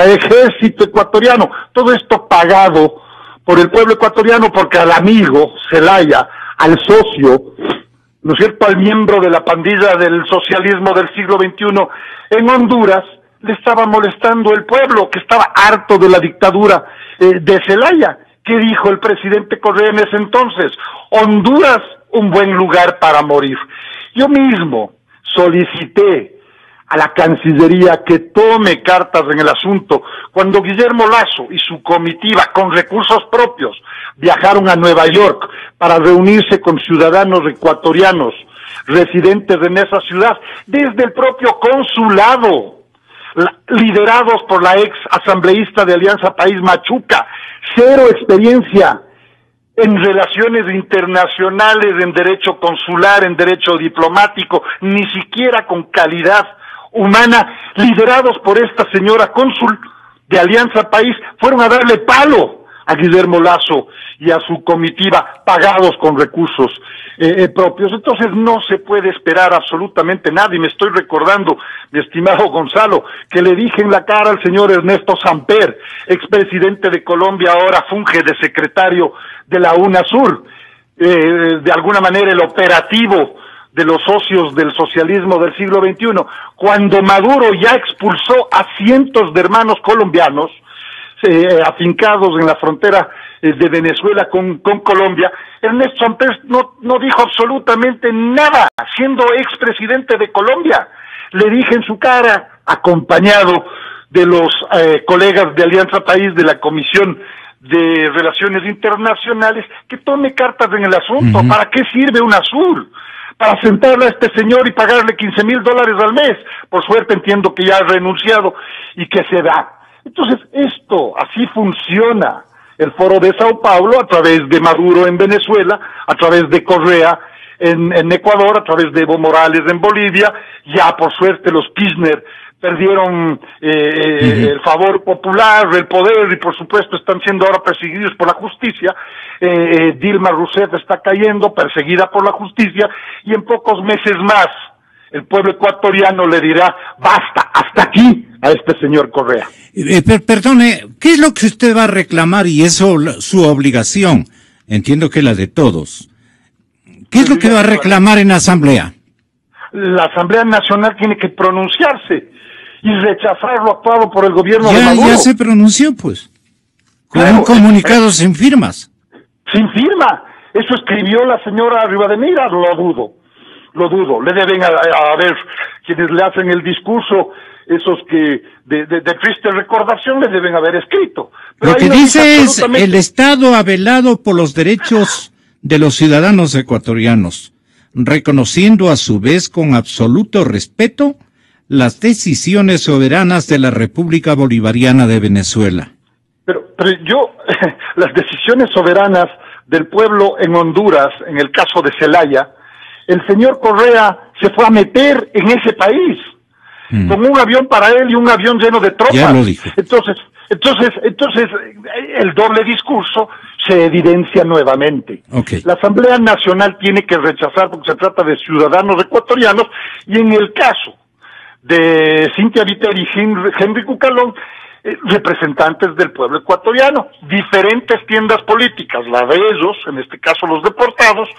ejército ecuatoriano, todo esto pagado por el pueblo ecuatoriano, porque al amigo Zelaya, al socio, ¿no es cierto?, al miembro de la pandilla del socialismo del siglo XXI en Honduras, le estaba molestando el pueblo, que estaba harto de la dictadura de Zelaya. ¿Qué dijo el presidente Correa en ese entonces? Honduras, un buen lugar para morir. Yo mismo solicité a la Cancillería que tome cartas en el asunto cuando Guillermo Lasso y su comitiva, con recursos propios, viajaron a Nueva York para reunirse con ciudadanos ecuatorianos residentes en esa ciudad, desde el propio consulado. liderados por la ex asambleísta de Alianza País Machuca, cero experiencia en relaciones internacionales, en derecho consular, en derecho diplomático, ni siquiera con calidad humana, liderados por esta señora cónsul de Alianza País, fueron a darle palo a Guillermo Lasso y a su comitiva, pagados con recursos propios. Entonces no se puede esperar absolutamente nada, y me estoy recordando, mi estimado Gonzalo, que le dije en la cara al señor Ernesto Samper, expresidente de Colombia, ahora funge de secretario de la UNASUR, de alguna manera el operativo de los socios del socialismo del siglo XXI, cuando Maduro ya expulsó a cientos de hermanos colombianos afincados en la frontera de Venezuela con Colombia, Ernesto Samper no dijo absolutamente nada, siendo expresidente de Colombia. Le dije en su cara, acompañado de los colegas de Alianza País, de la Comisión de Relaciones Internacionales, que tome cartas en el asunto. ¿Para qué sirve UNASUR? Para sentarle a este señor y pagarle $15,000 al mes. Por suerte entiendo que ya ha renunciado y que se da. Entonces, así funciona el Foro de Sao Paulo, a través de Maduro en Venezuela, a través de Correa en Ecuador, a través de Evo Morales en Bolivia. Ya por suerte los Kirchner perdieron el favor popular, el poder, y por supuesto están siendo ahora perseguidos por la justicia. Dilma Rousseff está cayendo, perseguida por la justicia, y en pocos meses más el pueblo ecuatoriano le dirá basta, hasta aquí, a este señor Correa. Perdone, ¿qué es lo que usted va a reclamar? Y eso, su obligación, entiendo que la de todos. ¿Qué es lo que va a reclamar en la Asamblea? La Asamblea Nacional tiene que pronunciarse y rechazar lo actuado por el gobierno de Maduro. Ya se pronunció, pues, con un comunicado sin firmas. Sin firma. Eso escribió la señora Rivadeneira, lo dudo. Le deben a ver, quienes le hacen el discurso, esos que de triste recordación, le deben haber escrito. Pero lo que dice es, el Estado ha velado por los derechos de los ciudadanos ecuatorianos, reconociendo a su vez con absoluto respeto las decisiones soberanas de la República Bolivariana de Venezuela. Pero las decisiones soberanas del pueblo en Honduras, en el caso de Zelaya, el señor Correa se fue a meter en ese país, con un avión para él y un avión lleno de tropas. Ya lo dijo. Entonces, el doble discurso se evidencia nuevamente. Okay. La Asamblea Nacional tiene que rechazar, porque se trata de ciudadanos ecuatorianos, y en el caso de Cynthia Viteri y Henry Cucalón, representantes del pueblo ecuatoriano, diferentes tiendas políticas, la de ellos, en este caso los deportados,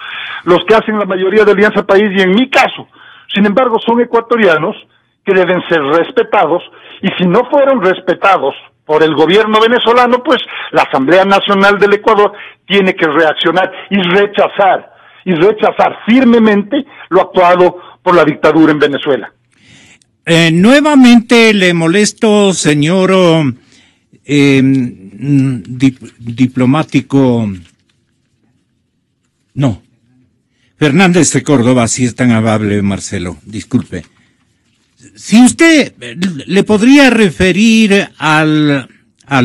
los que hacen la mayoría de Alianza País, y en mi caso, sin embargo, son ecuatorianos que deben ser respetados, y si no fueron respetados por el gobierno venezolano, pues la Asamblea Nacional del Ecuador tiene que reaccionar y rechazar firmemente lo actuado por la dictadura en Venezuela. Nuevamente le molesto, señor diplomático. No. Fernández de Córdoba, si es tan amable, Marcelo, disculpe. Si usted le podría referir al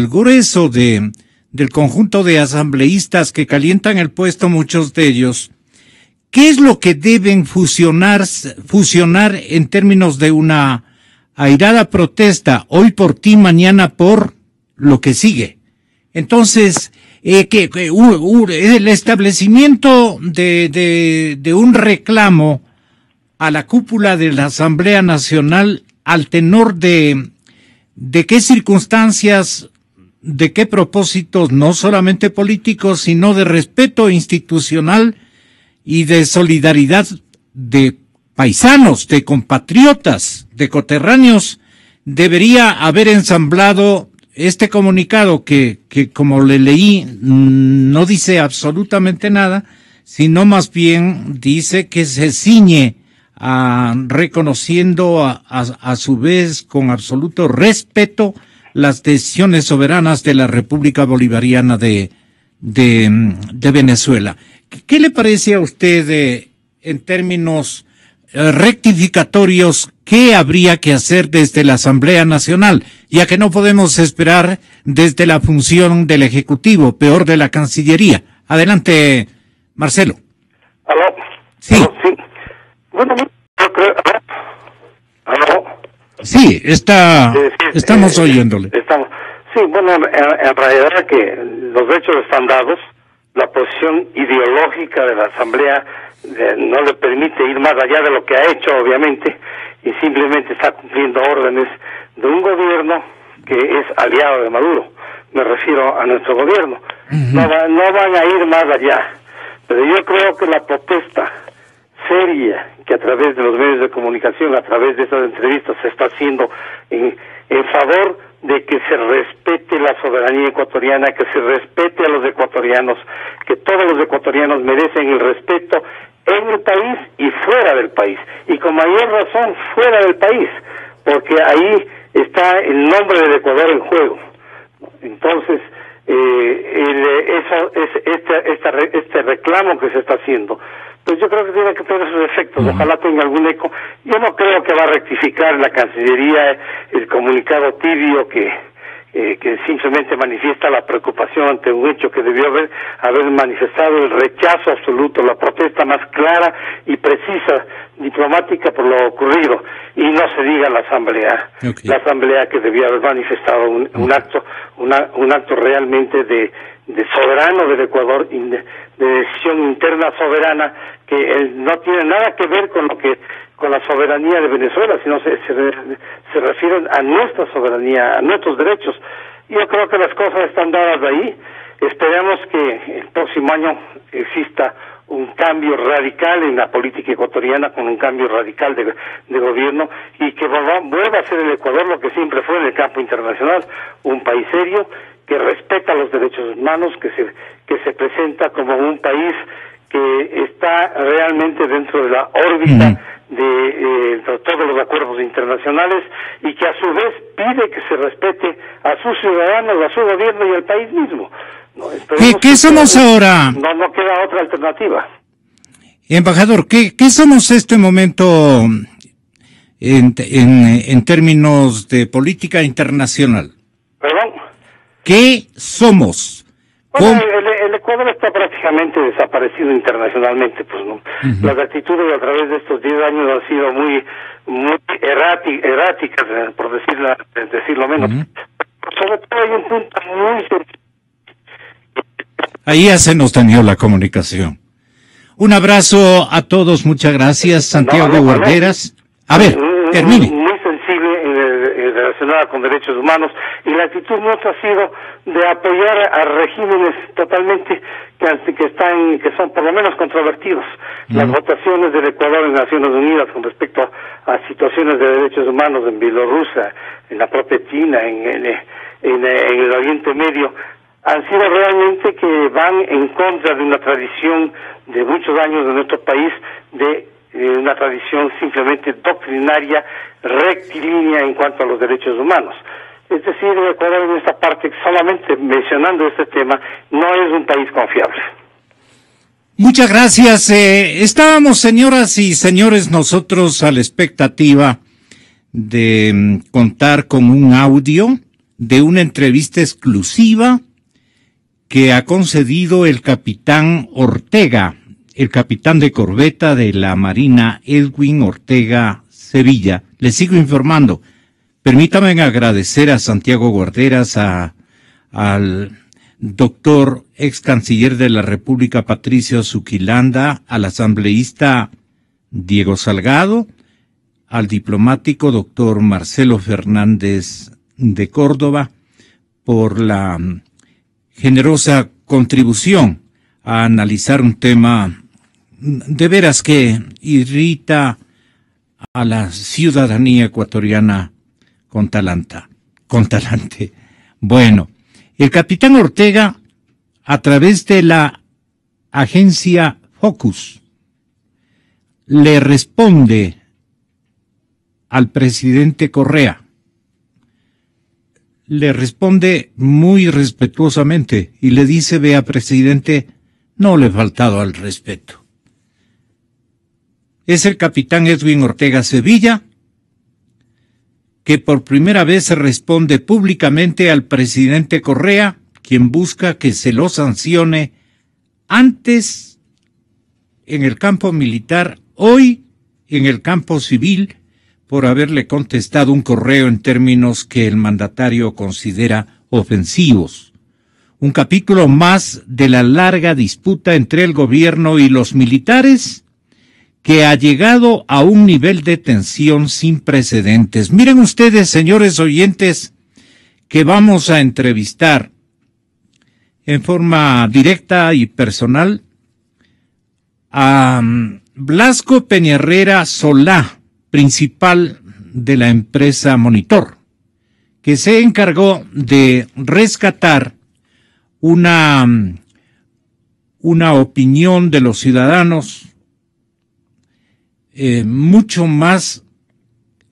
grueso del conjunto de asambleístas que calientan el puesto, muchos de ellos, ¿qué es lo que deben fusionar en términos de una airada protesta, hoy por ti, mañana por lo que sigue? Entonces, el establecimiento de un reclamo a la cúpula de la Asamblea Nacional al tenor de qué circunstancias, de qué propósitos, no solamente políticos, sino de respeto institucional y de solidaridad de paisanos, de compatriotas, de coterráneos, debería haber ensamblado este comunicado que como le leí, no dice absolutamente nada, sino más bien dice que se ciñe reconociendo a su vez con absoluto respeto las decisiones soberanas de la República Bolivariana de Venezuela. ¿Qué le parece a usted en términos rectificatorios, ¿qué habría que hacer desde la Asamblea Nacional? Ya que no podemos esperar desde la función del Ejecutivo, peor de la Cancillería. Adelante, Marcelo. ¿Aló? Sí. ¿Aló? Sí. Bueno, yo creo... ¿Aló? Sí, estamos oyéndole. Sí, bueno, en realidad que los hechos están dados, la posición ideológica de la Asamblea no le permite ir más allá de lo que ha hecho, obviamente, y simplemente está cumpliendo órdenes de un gobierno que es aliado de Maduro. Me refiero a nuestro gobierno. No van a ir más allá. Pero yo creo que la protesta seria que a través de los medios de comunicación, a través de estas entrevistas, se está haciendo en favor de que se respete la soberanía ecuatoriana, que se respete a los ecuatorianos, que todos los ecuatorianos merecen el respeto en el país y fuera del país, y con mayor razón fuera del país, porque ahí está el nombre del Ecuador en juego. Entonces, este reclamo que se está haciendo, pues yo creo que tiene que tener sus efectos, ojalá tenga algún eco. Yo no creo que va a rectificar la Cancillería el comunicado tibio que simplemente manifiesta la preocupación ante un hecho que debió haber manifestado el rechazo absoluto, la protesta más clara y precisa, diplomática por lo ocurrido, y no se diga la Asamblea, la Asamblea que debió haber manifestado un acto realmente de soberano del Ecuador, de decisión interna soberana, que no tiene nada que ver con la soberanía de Venezuela, sino se refieren a nuestra soberanía, a nuestros derechos. Yo creo que las cosas están dadas ahí. Esperemos que el próximo año exista un cambio radical en la política ecuatoriana, con un cambio radical de gobierno, y que vuelva a ser el Ecuador lo que siempre fue en el campo internacional, un país serio, que respeta los derechos humanos, que se presenta como un país que está realmente dentro de la órbita de todos los acuerdos internacionales, y que a su vez pide que se respete a sus ciudadanos, a su gobierno y al país mismo. ¿Qué somos ahora? No queda otra alternativa. Embajador, ¿qué somos este momento en términos de política internacional? ¿Perdón? ¿Qué somos? Bueno, el Ecuador está prácticamente desaparecido internacionalmente, pues, ¿no? Las actitudes a través de estos 10 años han sido muy erráticas, por decirlo menos. Sobre todo hay un punto muy sencillo. Ahí ya se nos dañó la comunicación. Un abrazo a todos, muchas gracias, Santiago Guarderas. A ver, termine. Muy sensible relacionada con derechos humanos, y la actitud nuestra ha sido de apoyar a regímenes totalmente que son por lo menos controvertidos. Las votaciones del Ecuador en Naciones Unidas con respecto a situaciones de derechos humanos en Bielorrusia, en la propia China, en el Oriente Medio, han sido realmente que van en contra de una tradición de muchos años de nuestro país, de una tradición simplemente doctrinaria, rectilínea en cuanto a los derechos humanos. Es decir, el Ecuador en esta parte, solamente mencionando este tema, no es un país confiable. Muchas gracias. Estábamos, señoras y señores, nosotros a la expectativa de contar con un audio de una entrevista exclusiva que ha concedido el capitán Ortega, el capitán de corbeta de la Marina Edwin Ortega Sevilla. Les sigo informando. Permítanme agradecer a Santiago Guarderas, al doctor ex canciller de la República Patricio Zuquilanda, al asambleísta Diego Salgado, al diplomático doctor Marcelo Fernández de Córdoba, por la generosa contribución a analizar un tema de veras que irrita a la ciudadanía ecuatoriana con talante. Bueno, el capitán Ortega, a través de la agencia Focus, le responde al presidente Correa. Le responde muy respetuosamente y le dice: vea, presidente, no le he faltado al respeto. es el capitán Edwin Ortega Sevilla, que por primera vez responde públicamente al presidente Correa, quien busca que se lo sancione antes en el campo militar, hoy en el campo civil, por haberle contestado un correo en términos que el mandatario considera ofensivos. Un capítulo más de la larga disputa entre el gobierno y los militares, que ha llegado a un nivel de tensión sin precedentes. Miren ustedes, señores oyentes, que vamos a entrevistar en forma directa y personal a Blasco Peñarrera Solá, principal de la empresa Monitor, que se encargó de rescatar una opinión de los ciudadanos mucho más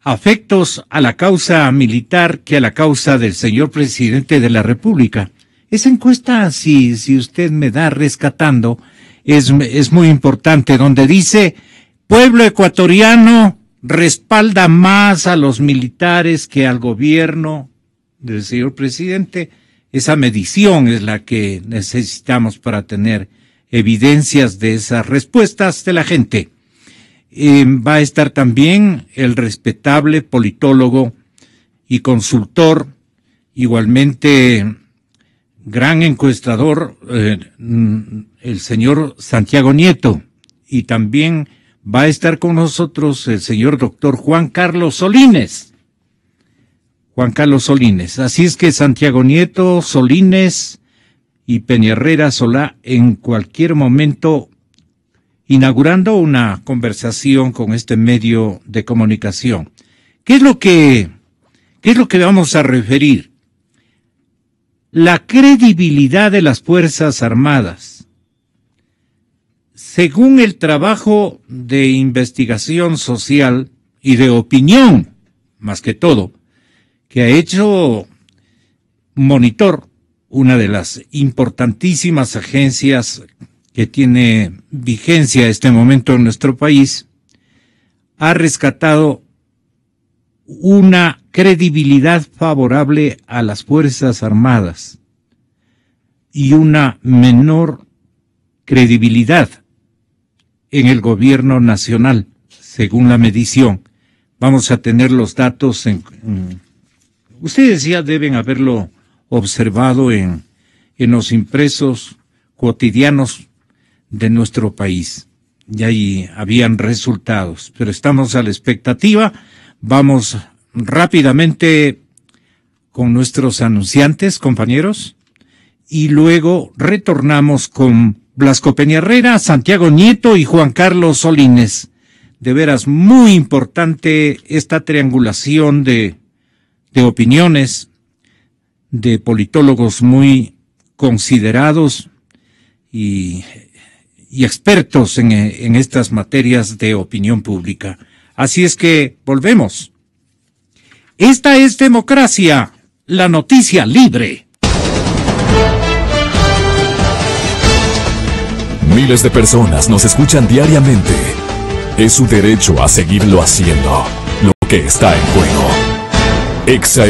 afectos a la causa militar que a la causa del señor presidente de la República. Esa encuesta, si usted me da rescatando, es muy importante, donde dice, pueblo ecuatoriano respalda más a los militares que al gobierno del señor presidente. Esa medición es la que necesitamos para tener evidencias de esas respuestas de la gente. Va a estar también el respetable politólogo y consultor, igualmente gran encuestador, el señor Santiago Nieto, y también va a estar con nosotros el señor doctor Juan Carlos Solines. Así es que Santiago Nieto, Solines y Peñarrera Solá en cualquier momento inaugurando una conversación con este medio de comunicación. ¿Qué es lo que vamos a referir? La credibilidad de las Fuerzas Armadas. Según el trabajo de investigación social y de opinión, más que todo, que ha hecho Monitor, una de las importantísimas agencias que tiene vigencia en este momento en nuestro país, ha rescatado una credibilidad favorable a las Fuerzas Armadas y una menor credibilidad en el gobierno nacional, según la medición. Vamos a tener los datos ustedes ya deben haberlo observado en los impresos cotidianos de nuestro país. Y ahí habían resultados, pero estamos a la expectativa. Vamos rápidamente con nuestros anunciantes, compañeros, y luego retornamos con Blasco Peñarrera, Santiago Nieto y Juan Carlos Solines. De veras, muy importante esta triangulación de opiniones de politólogos muy considerados y expertos en estas materias de opinión pública. Así es que volvemos. Esta es Democracia, la noticia libre. Miles de personas nos escuchan diariamente. Es su derecho a seguirlo haciendo. Lo que está en juego. Exa